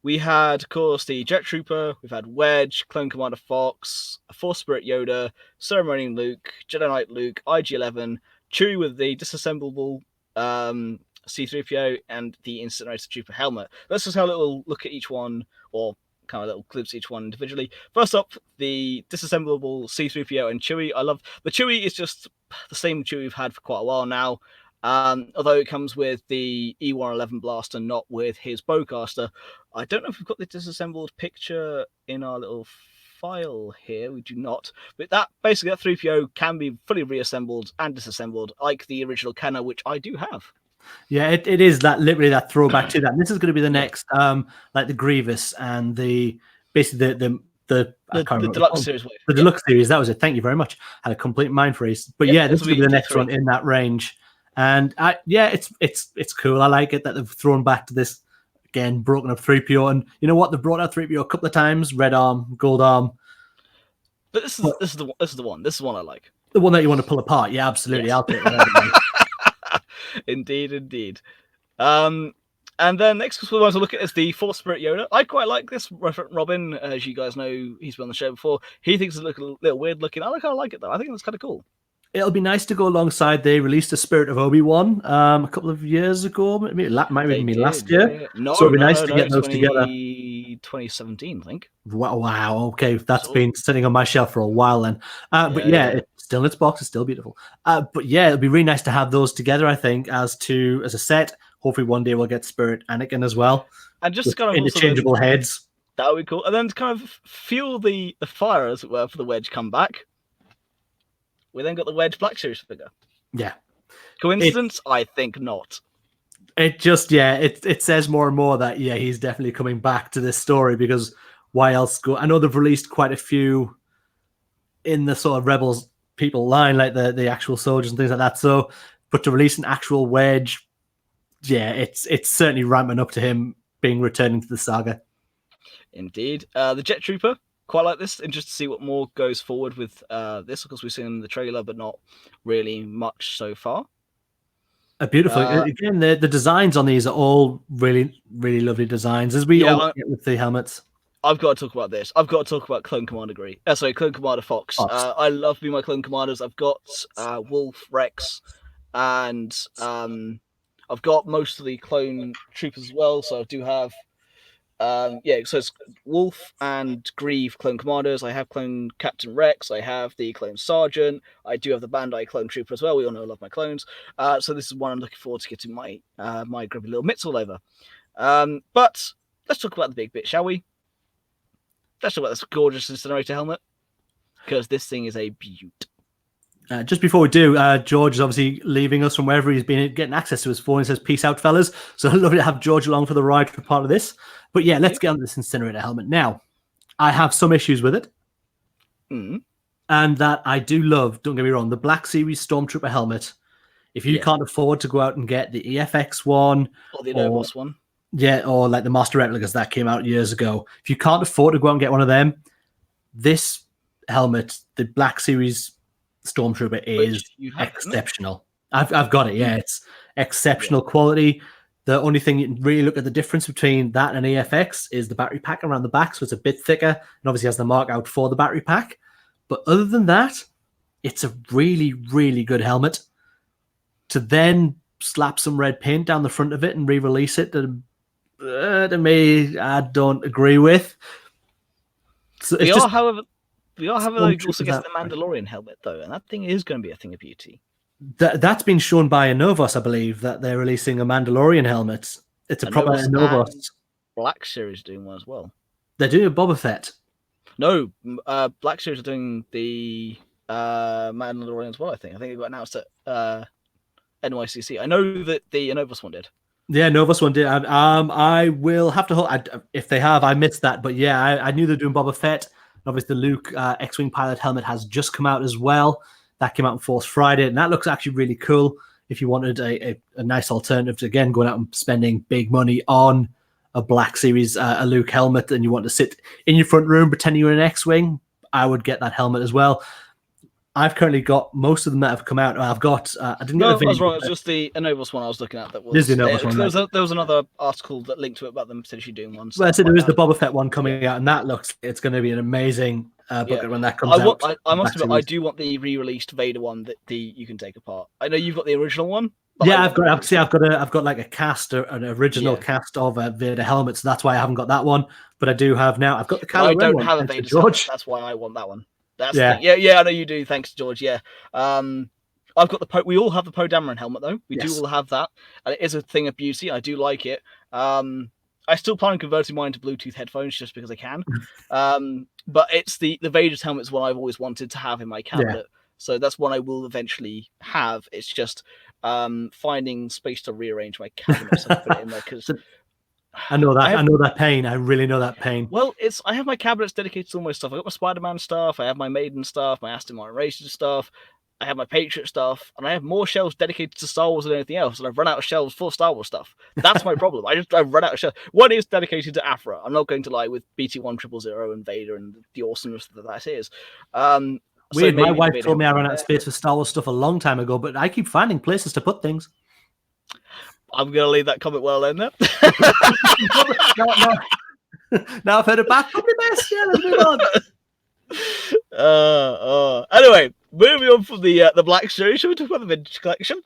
We had, of course, the Jet Trooper. We've had Wedge, Clone Commander Fox, Force Spirit Yoda, Ceremonial Luke, Jedi Knight Luke, IG-11, Chewie with the disassemblable C-3PO, and the Incinerator Trooper helmet. Let's just have a little look at each one, or kind of little clips each one individually. First up, the disassemblable C-3PO and Chewie. I love the Chewie. Is just the same Chewie we've had for quite a while now. Although it comes with the E111 blaster, not with his bowcaster. I don't know if we've got the disassembled picture in our little file here. We do not. But that 3PO can be fully reassembled and disassembled, like the original Kenner, which I do have. Yeah, it is that literally that throwback to that. And this is going to be the next, like the Grievous and the deluxe series. The deluxe series. That was it. Thank you very much. Had a complete mind freeze. But yeah, this will be the next one in that range. And it's cool. I like it that they've thrown back to this again, broken up 3PO. And you know what? They've brought out 3PO a couple of times, red arm, gold arm. But this is the one. This is the one I like. The one that you want to pull apart. Yeah, absolutely. Yes. I'll take that. Indeed. And then next we want to look at is the Force Spirit Yoda. I quite like this. Robin, as you guys know, he's been on the show before. He thinks it looks a little weird looking. I kind of like it though. I think it's kind of cool. It'll be nice to go alongside. They released the Spirit of Obi-Wan a couple of years ago. Maybe last year. No, so it'd be nice to get those together. 2017, I think. Wow. Okay, that's been sitting on my shelf for a while then. But yeah, it's still in its box. It's still beautiful. But yeah, it'll be really nice to have those together. I think as a set hopefully one day we'll get Spirit Anakin as well. And just With kind of interchangeable also heads. that would be cool. And then to kind of fuel the fire, as it were, for the Wedge comeback, we then got the Wedge Black Series figure. Yeah. Coincidence? I think not. It just, yeah, it says more and more that, yeah, he's definitely coming back to this story, because why else go? I know they've released quite a few in the sort of Rebels people line, like the actual soldiers and things like that. So, but to release an actual Wedge, yeah, it's certainly ramping up to him being returning to the saga. Indeed. The Jet Trooper, quite like this. Interested to see what more goes forward with this, because we've seen in the trailer, but not really much so far. A beautiful, again, the designs on these are all really, really lovely designs, as we always get with the helmets. I've got to talk about this. I've got to talk about Clone Commander Clone Commander Fox. I love being my Clone Commanders. I've got Wolf, Rex, and I've got most of the Clone Troopers as well. So I do have, so it's Wolf and Grieve Clone Commanders. I have Clone Captain Rex. I have the Clone Sergeant. I do have the Bandai Clone Trooper as well. We all know I love my clones. So this is one I'm looking forward to getting my my grubby little mitts all over. But let's talk about the big bit, shall we? Let's talk about this gorgeous incinerator helmet, because this thing is a beaut. Just before we do, George is obviously leaving us from wherever he's been getting access to his phone. He says, "Peace out, fellas." So lovely to have George along for the ride for part of this. But yeah, let's get on this incinerator helmet. Now, I have some issues with it. And that I do love, don't get me wrong, the Black Series Stormtrooper helmet. If you can't afford to go out and get the EFX one, or the Novos one, or like the Master Replicas that came out years ago, if you can't afford to go out and get one of them, this helmet, the Black Series Stormtrooper, is exceptional. I've got it. Yeah, it's exceptional quality. The only thing you can really look at the difference between that and EFX is the battery pack around the back, so it's a bit thicker, and obviously has the mark out for the battery pack. But other than that, it's a really, really good helmet. To then slap some red paint down the front of it and re-release it, to me, I don't agree with. So we are, however, also getting the Mandalorian helmet, though, and that thing is going to be a thing of beauty. That's been shown by Anovos, I believe, that they're releasing a Mandalorian helmet. It's a proper Anovos. Black Series doing one as well. They're doing a Boba Fett. No, Black Series are doing the Mandalorian as well, I think. I think it got announced at NYCC. I know that the Anovos one did. Yeah, Novos one did. I will have to if they have, I missed that. But yeah, I knew they're doing Boba Fett. Obviously, the Luke X-Wing pilot helmet has just come out as well. That came out on Force Friday, and that looks actually really cool. If you wanted a nice alternative to, again, going out and spending big money on a Black Series, a Luke helmet, and you want to sit in your front room pretending you're an X-Wing, I would get that helmet as well. I've currently got most of them that have come out. I've got. I didn't get the video. I was wrong. It was just the Anovos one I was looking at. That was. There was another article that linked to it about them potentially doing one. Well, so there is the Boba Fett one coming out, and that looks. It's going to be an amazing book when that comes out. I must admit, I do want the re-released Vader one that you can take apart. I know you've got the original one. Yeah, I've got like a cast, an original cast of a Vader helmet, so that's why I haven't got that one. But I do have now. I've got the Kylo Ren one. I don't have a Vader George. That's why I want that one. That's yeah, I know you do. Thanks, George. Yeah, I've got the we all have the Poe Dameron helmet though. We do all have that, and it is a thing of beauty. I do like it. I still plan on converting mine to Bluetooth headphones just because I can. But it's the Vader's helmet is one I've always wanted to have in my cabinet, so that's one I will eventually have. It's just finding space to rearrange my cabinet so I put it in there because. I know that. I know that pain. I really know that pain. Well, I have my cabinets dedicated to all my stuff. I got my Spider-Man stuff. I have my Maiden stuff. My Aston Martin Racing stuff. I have my Patriot stuff, and I have more shelves dedicated to Star Wars than anything else. And I've run out of shelves for Star Wars stuff. That's my problem. I've run out of shelves. One is dedicated to Afra. I'm not going to lie with BT-1000 and Vader and the awesomeness that is. Weird. My wife told me I ran out of space for Star Wars stuff a long time ago, but I keep finding places to put things. I'm going to leave that comment well in there. Now I've heard it back. Probably best. Yeah, let's move on. Anyway, moving on from the Black Series, shall we talk about the Vintage Collection?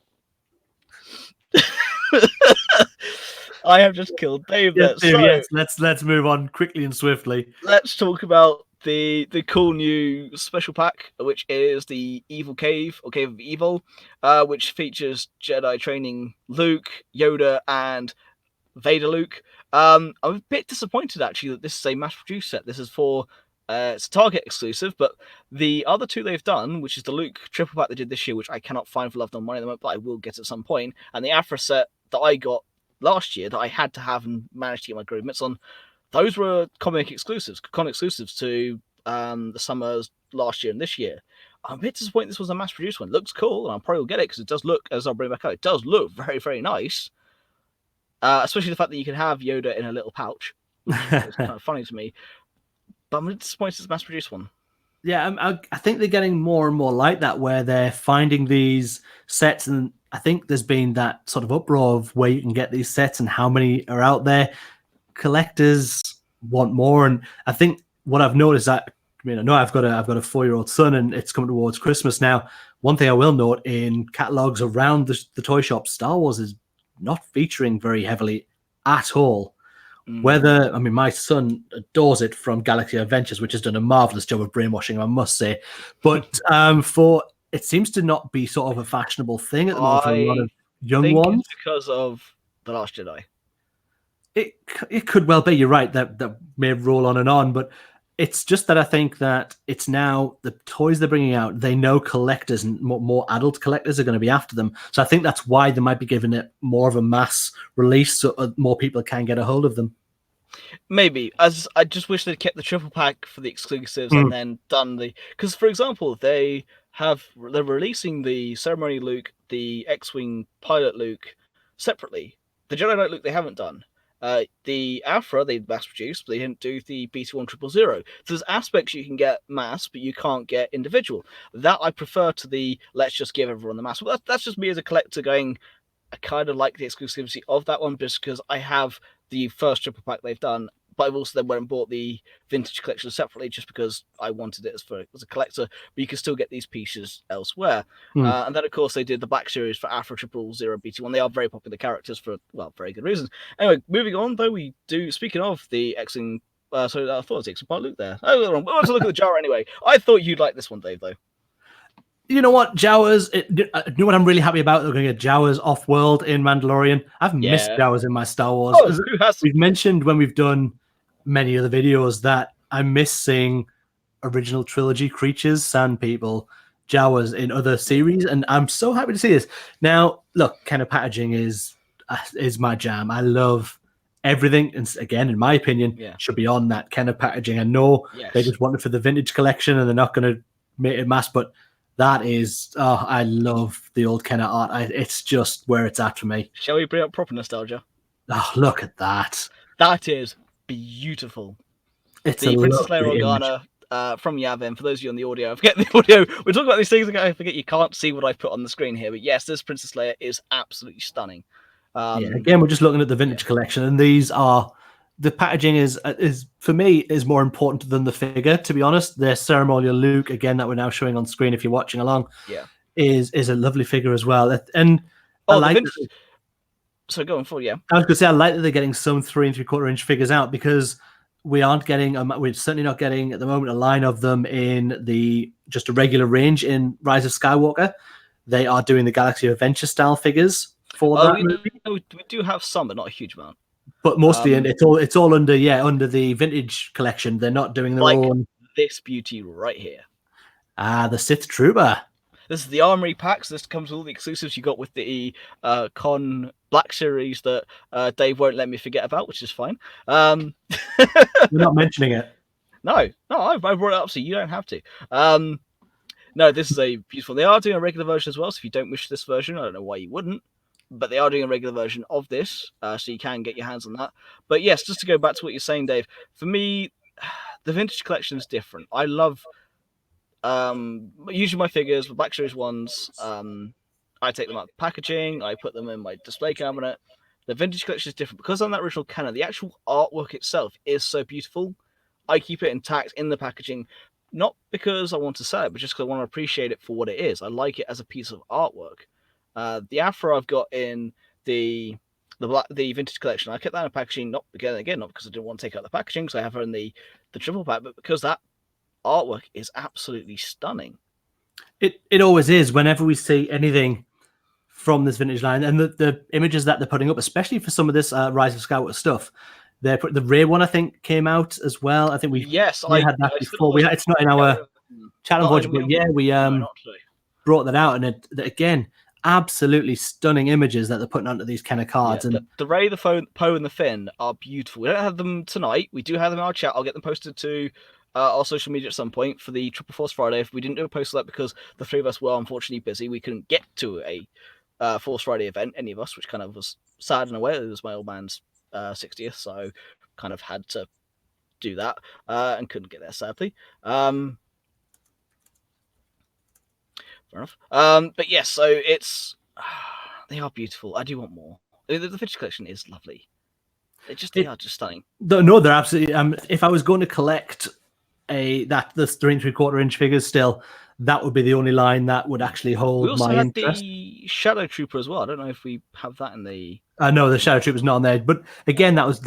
I have just killed Dave. Yes, Dave, yes. Let's move on quickly and swiftly. Let's talk about the cool new special pack, which is the Evil Cave or Cave of Evil, which features Jedi training Luke, Yoda, and Vader Luke. I'm a bit disappointed actually that this is a mass-produced set. This is for it's a Target exclusive, but the other two they've done, which is the Luke triple pack they did this year, which I cannot find for love nor money at the moment, but I will get at some point, and the Afra set that I got last year that I had to have and managed to get my groove mitts on. Those were con exclusives to the summers last year and this year. I'm a bit disappointed this was a mass-produced one. It looks cool, and I probably will get it because it does look, as I'll bring back out, it does look very, very nice. Especially the fact that you can have Yoda in a little pouch, which is kind of funny to me. But I'm disappointed it's a mass-produced one. Yeah, I think they're getting more and more like that, where they're finding these sets, and I think there's been that sort of uproar of where you can get these sets and how many are out there. Collectors want more, and I think what I've noticed that I know I've got a 4-year-old son, and it's coming towards Christmas now. One thing I will note in catalogs around the toy shop, Star Wars is not featuring very heavily at all. Whether, I mean, my son adores it from Galaxy Adventures, which has done a marvelous job of brainwashing him, I must say. But it seems to not be sort of a fashionable thing at the moment for a lot of young ones. It's because of The Last Jedi. It could well be. You're right. That may roll on and on, but it's just that I think that it's now the toys they're bringing out, they know collectors and more adult collectors are going to be after them. So I think that's why they might be giving it more of a mass release so more people can get a hold of them. Maybe. As I just wish they'd kept the triple pack for the exclusives and then done the... Because, for example, they're releasing the Ceremony Luke, the X-Wing Pilot Luke separately. The Jedi Knight Luke they haven't done. The Afra they mass produced, but they didn't do the BT-1000. So there's aspects you can get mass, but you can't get individual. That I prefer to the let's just give everyone the mass. But that's just me as a collector going, I kind of like the exclusivity of that one just because I have the first triple pack they've done, but I've also then went and bought the vintage collection separately just because I wanted it as a collector, but you can still get these pieces elsewhere. And then, of course, they did the Black Series for Afro 000 BT1. They are very popular characters for, well, very good reasons. Anyway, moving on, though, speaking of the X-Wing, I thought it was the X-Wing Pilot Luke there. Oh, wrong. I want to look at the jar anyway. I thought you'd like this one, Dave, though. You know what, Jawas? You know what I'm really happy about? They're going to get Jawas off-world in Mandalorian. I've missed Jawas in my Star Wars. Oh, who has? We've mentioned when we've done many of the videos that I miss seeing original trilogy creatures, sand people, Jawas in other series, and I'm so happy to see this. Now, look, kind of packaging is my jam. I love everything, and again, in my opinion, should be on that kind of packaging. I know they just want it for the vintage collection, and they're not going to make it mass, but that is, I love the old kind of art. It's just where it's at for me. Shall we bring up proper nostalgia? Oh, look at that. That is beautiful. It's the Princess Leia Organa from Yavin. For those of you on the audio, I forget the audio. We're talking about these things. I forget you can't see what I put on the screen here. But yes, this Princess Leia is absolutely stunning. Again, we're just looking at the vintage collection, and these are... The packaging is for me is more important than the figure, to be honest. The ceremonial Luke, again, that we're now showing on screen if you're watching along, is a lovely figure as well. And I like so going forward, I was gonna say I like that they're getting some 3 3/4-inch figures out, because we're certainly not getting at the moment a line of them in just a regular range in Rise of Skywalker. They are doing the Galaxy Adventure style figures for that movie. We do have some, but not a huge amount. But mostly, and it's all under the vintage collection. They're not doing their own. This beauty right here. The Sith Trooper. This is the Armory packs. This comes with all the exclusives you got with the Con Black Series that Dave won't let me forget about, which is fine. We're not mentioning it. No, I brought it up, so you don't have to. No, this is a beautiful. They are doing a regular version as well, so if you don't wish this version, I don't know why you wouldn't. But they are doing a regular version of this, so you can get your hands on that. But yes, just to go back to what you're saying, Dave, for me, the vintage collection is different. I love usually my figures, the Black Series ones, I take them out of the packaging, I put them in my display cabinet. The vintage collection is different because on that original canon, the actual artwork itself is so beautiful. I keep it intact in the packaging, not because I want to sell it, but just because I want to appreciate it for what it is. I like it as a piece of artwork. The Afro I've got in the vintage collection, I kept that in packaging, not because I didn't want to take out the packaging, because I have her in the triple pack, but because that artwork is absolutely stunning. It always is whenever we see anything from this vintage line, and the images that they're putting up, especially for some of this Rise of Skywalker stuff. They put the Ray one, I think, came out as well. I think we Yes, had that I still before. It's not in our channel not voyage, in but yeah, we no, not today. brought that out, and again, absolutely stunning images that they're putting onto these kind of cards. Yeah, And the Ray, the Poe, and the Finn are beautiful. We don't have them tonight. We do have them in our chat. I'll get them posted to our social media at some point for the Triple Force Friday. If we didn't do a post for that because the three of us were unfortunately busy, we couldn't get to a Force Friday event, any of us, which kind of was sad in a way. It was my old man's 60th, so kind of had to do that and couldn't get there, sadly. Fair enough. But yes, so it's they are beautiful. I do want more. The vintage collection is lovely. They are just stunning. No, they're absolutely. If I was going to collect the 3 3/4 inch figures, still, that would be the only line that would actually hold We also my had interest. the Shadow Trooper as well. I don't know if we have that in the. No, the Shadow Trooper's not on there. But again, that was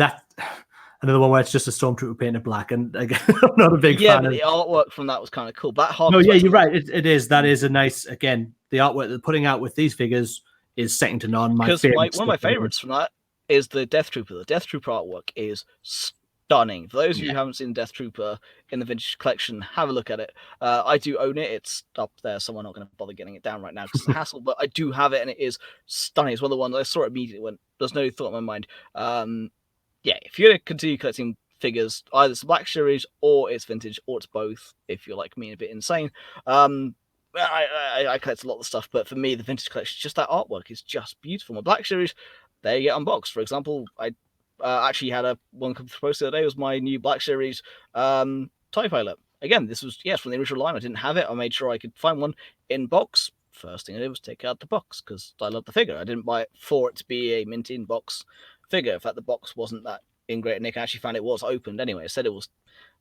another one where it's just a Stormtrooper painted black, and again, I'm not a big fan but of the artwork from that was kind of cool. That No, yeah, you're right. It is. That is a nice. Again, the artwork they're putting out with these figures is second to none. Because one of my favorites from that is the Death Trooper. The Death Trooper artwork is stunning. For those of you who haven't seen Death Trooper in the vintage collection, have a look at it. I do own it. It's up there, so I'm not going to bother getting it down right now because it's a hassle. But I do have it, and it is stunning. It's one of the ones I saw it immediately when there's no thought in my mind. Yeah, if you're going to continue collecting figures, either it's the Black Series or it's vintage or it's both, if you're like me and a bit insane. I collect a lot of the stuff, but for me, the vintage collection, just that artwork is just beautiful. My Black Series, they get unboxed. For example, I actually had one come through post the other day. It was my new Black Series TIE Pilot. Again, this was, from the original line. I didn't have it. I made sure I could find one in box. First thing I did was take out the box because I love the figure. I didn't buy it for it to be a mint in box figure. In fact, the box wasn't that in great nick. I actually found it was opened anyway. I said it was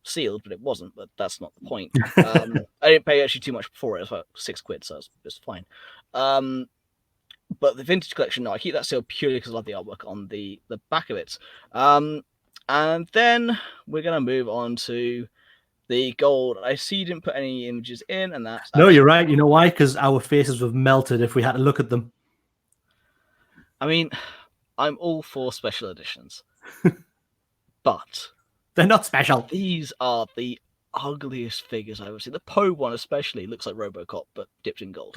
sealed, but it wasn't. But that's not the point. I didn't pay actually too much for it. It was about £6, so it's fine. But the vintage collection, no, I keep that sealed purely because I love the artwork on the back of it. And then we're gonna move on to the gold. I see you didn't put any images in, and that's no, you're right. You know why? Because our faces would have melted if we had to look at them. I mean, I'm all for special editions, but they're not special. These are the ugliest figures I've ever seen. The Poe one especially looks like RoboCop, but dipped in gold.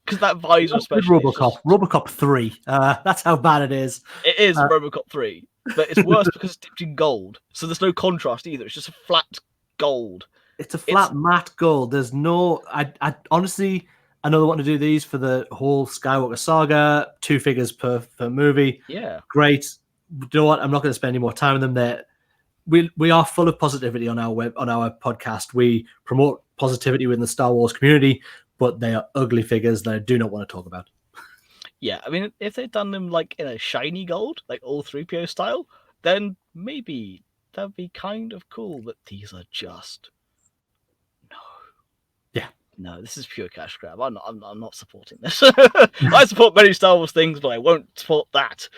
Because that visor especially. RoboCop 3. That's how bad it is. It is RoboCop 3, but it's worse because it's dipped in gold. So there's no contrast either. It's just a flat gold. It's a flat matte gold. There's no. I honestly, I know they want to do these for the whole Skywalker saga. 2 figures per movie. Yeah. Great. You know what? I'm not going to spend any more time on them. There, we are full of positivity on our podcast. We promote positivity within the Star Wars community, but they are ugly figures that I do not want to talk about. Yeah, I mean, if they'd done them like in a shiny gold, like all 3PO style, then maybe that'd be kind of cool. But these are just no. This is pure cash grab. I'm not supporting this. I support many Star Wars things, but I won't support that.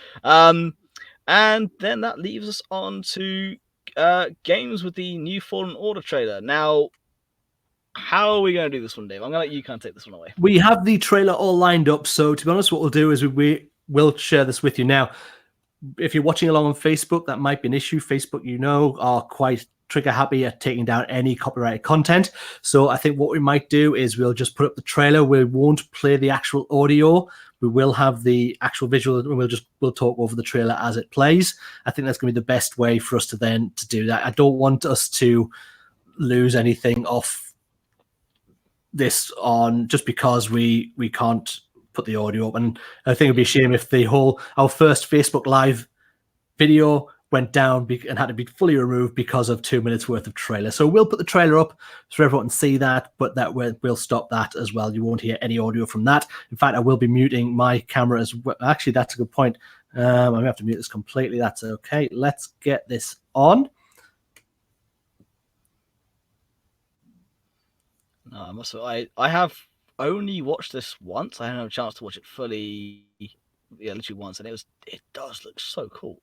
And then that leaves us on to games with the new Fallen Order trailer. Now, how are we going to do this one, Dave? I'm going to let you kind of take this one away. We have the trailer all lined up. So, to be honest, what we'll do is we will share this with you now. If you're watching along on Facebook, that might be an issue. Facebook, are quite trigger happy at taking down any copyrighted content. So I think what we might do is we'll just put up the trailer. We won't play the actual audio. We will have the actual visual, and we'll talk over the trailer as it plays. I think that's going to be the best way for us to do that. I don't want us to lose anything off this on just because we can't put the audio up. And I think it'd be a shame if our first Facebook Live video went down and had to be fully removed because of 2 minutes worth of trailer. So we'll put the trailer up so everyone can see that, but that we'll stop that as well. You won't hear any audio from that. In fact, I will be muting my camera as well. Actually, that's a good point. I'm going to have to mute this completely. That's okay. Let's get this on. No, I have only watched this once. I haven't had a chance to watch it fully, literally once, and it does look so cool.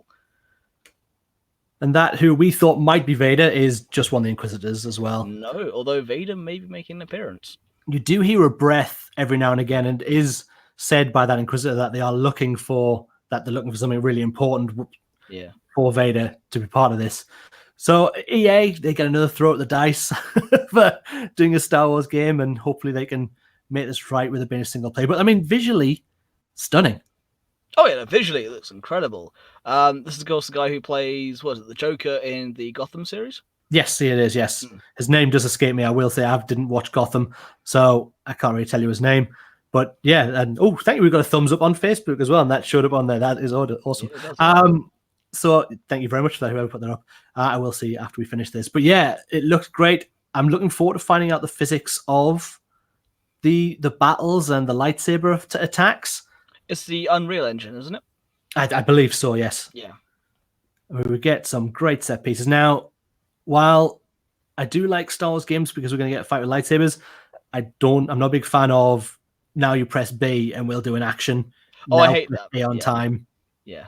And that who we thought might be Vader is just one of the Inquisitors as well. No, although Vader may be making an appearance. You do hear a breath every now and again, and it is said by that Inquisitor that they're looking for something really important for Vader to be part of this. So EA, they get another throw at the dice for doing a Star Wars game, and hopefully they can make this right with it being a single player. But I mean, visually, stunning. Oh yeah, no, visually it looks incredible. This is of course the guy who plays the Joker in the Gotham series. Yes, it is. Yes, his name does escape me. I will say I didn't watch Gotham, so I can't really tell you his name. But yeah, and thank you. We got a thumbs up on Facebook as well, and that showed up on there. That is awesome. Yeah, so thank you very much for that, whoever put that up. I will see after we finish this. But yeah, it looks great. I'm looking forward to finding out the physics of the battles and the lightsaber attacks. It's the Unreal Engine, isn't it? I believe so, yes. Yeah. We get some great set pieces. Now, while I do like Star Wars games because we're going to get a fight with lightsabers, I'm not a big fan of now you press B and we'll do an action. I hate that. A on time. Yeah.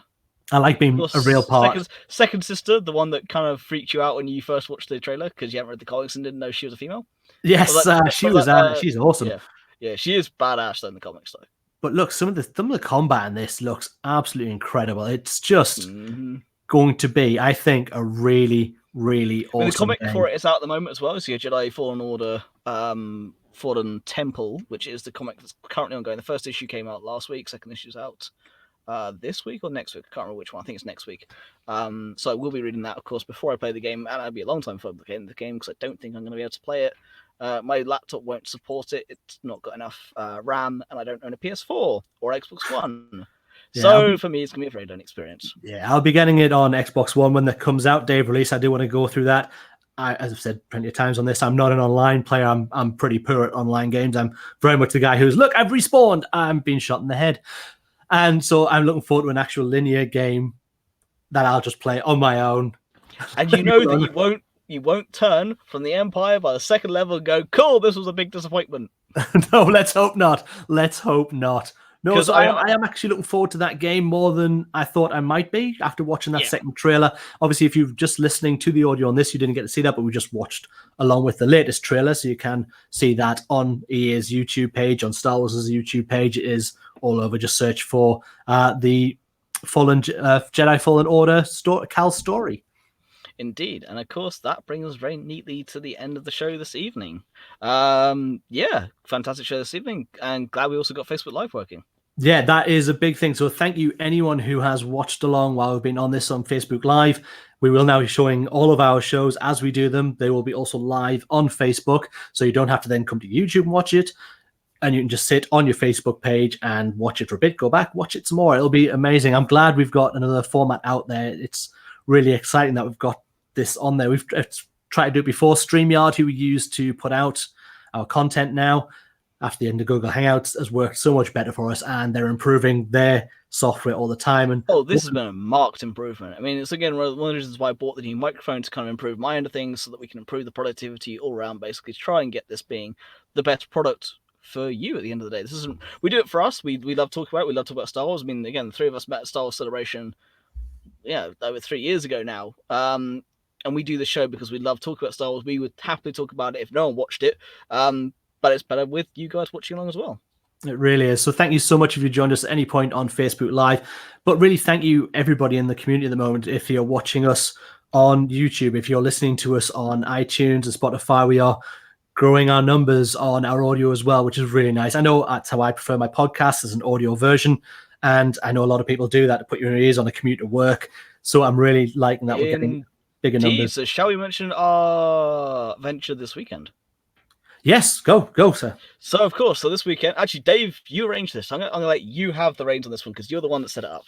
I like being a real part. Second sister, the one that kind of freaked you out when you first watched the trailer because you haven't read the comics and didn't know she was a female. Yes, she's awesome. Yeah, she is badass though in the comics though. But look, some of the combat in this looks absolutely incredible. It's just going to be, I think, a really, really awesome. The comic game. for it is out at the moment as well. So your Jedi Fallen Order, Fallen Temple, which is the comic that's currently ongoing. The first issue came out last week. Second issue's out this week or next week. I can't remember which one. I think it's next week. So I will be reading that, of course, before I play the game, and it'll be a long time before I play the game because I don't think I'm going to be able to play it. My laptop won't support it. It's not got enough RAM, and I don't own a PS4 or Xbox One. So for me, it's going to be a very done experience. Yeah, I'll be getting it on Xbox One when that comes out, day of release. I do want to go through that. As I've said plenty of times on this, I'm not an online player. I'm pretty poor at online games. I'm very much the guy who's, look, I've respawned. I'm being shot in the head. And so I'm looking forward to an actual linear game that I'll just play on my own. And you know that you won't turn from the Empire by the second level and go, cool, this was a big disappointment. No, let's hope not. Let's hope not. No, so I am actually looking forward to that game more than I thought I might be after watching that second trailer. Obviously, if you're just listening to the audio on this, you didn't get to see that, but we just watched along with the latest trailer, so you can see that on EA's YouTube page, on Star Wars' YouTube page. It is all over. Just search for the Jedi Fallen Order Cal story. Indeed. And of course, that brings us very neatly to the end of the show this evening. Fantastic show this evening. And glad we also got Facebook Live working. Yeah, that is a big thing. So thank you anyone who has watched along while we've been on this on Facebook Live. We will now be showing all of our shows as we do them. They will be also live on Facebook. So you don't have to then come to YouTube and watch it. And you can just sit on your Facebook page and watch it for a bit, go back, watch it some more. It'll be amazing. I'm glad we've got another format out there. It's really exciting that we've got this on there. We've tried to do it before. StreamYard, who we use to put out our content now after the end of Google Hangouts, has worked so much better for us, and they're improving their software all the time. And this has been a marked improvement. I mean, it's again one of the reasons why I bought the new microphone, to kind of improve my end of things so that we can improve the productivity all around, basically to try and get this being the best product for you at the end of the day. We do it for us. We love talking about it. We love talking about Star Wars. I mean, again, the three of us met at Star Wars Celebration over 3 years ago now. And we do the show because we love talking about Star Wars. We would happily talk about it if no one watched it. But it's better with you guys watching along as well. It really is. So thank you so much if you joined us at any point on Facebook Live. But really thank you everybody in the community at the moment. If you're watching us on YouTube, if you're listening to us on iTunes and Spotify, we are growing our numbers on our audio as well, which is really nice. I know that's how I prefer my podcast, as an audio version. And I know a lot of people do that to put your ears on a commute to work. So I'm really liking that we're getting bigger numbers. So shall we mention our venture this weekend? Yes, go, sir. So, of course, this weekend, actually, Dave, you arranged this. I'm going to let you have the reins on this one because you're the one that set it up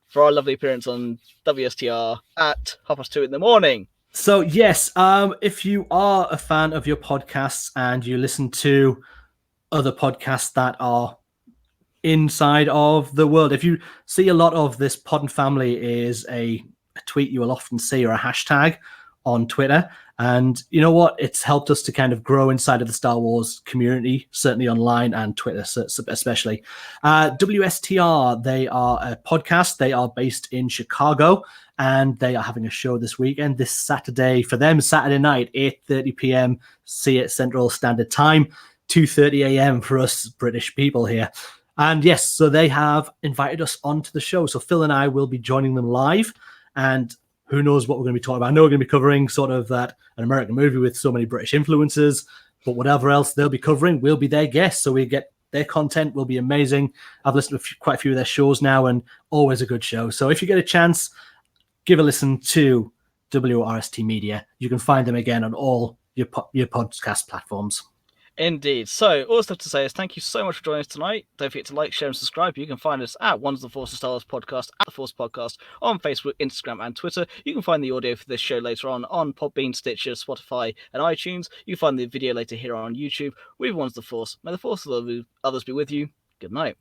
for our lovely appearance on WSTR at 2:30 in the morning. So, yes, if you are a fan of your podcasts and you listen to other podcasts that are inside of the world, if you see a lot of this Pod and Family is a tweet you will often see, or a hashtag on Twitter. And you know what? It's helped us to kind of grow inside of the Star Wars community, certainly online and Twitter, especially. WSTR, they are a podcast. They are based in Chicago, and they are having a show this weekend, this Saturday. For them, Saturday night, 8:30 p.m. Central Standard Time, 2:30 a.m. for us British people here. And yes, so they have invited us onto the show. So Phil and I will be joining them live, and who knows what we're going to be talking about. I know we're going to be covering sort of that an American movie with so many British influences, but whatever else they'll be covering, we'll be their guests. So we get their content will be amazing. I've listened to quite a few of their shows now, and always a good show. So if you get a chance, give a listen to WRST Media. You can find them again on all your podcast platforms. Indeed. So, all I have to say is thank you so much for joining us tonight. Don't forget to like, share, and subscribe. You can find us at Wonders of the Force of Star Wars podcast, at the Force Podcast, on Facebook, Instagram, and Twitter. You can find the audio for this show later on Podbean, Stitcher, Spotify, and iTunes. You can find the video later here on YouTube. We've Wonders of the Force. May the Force of others be with you. Good night.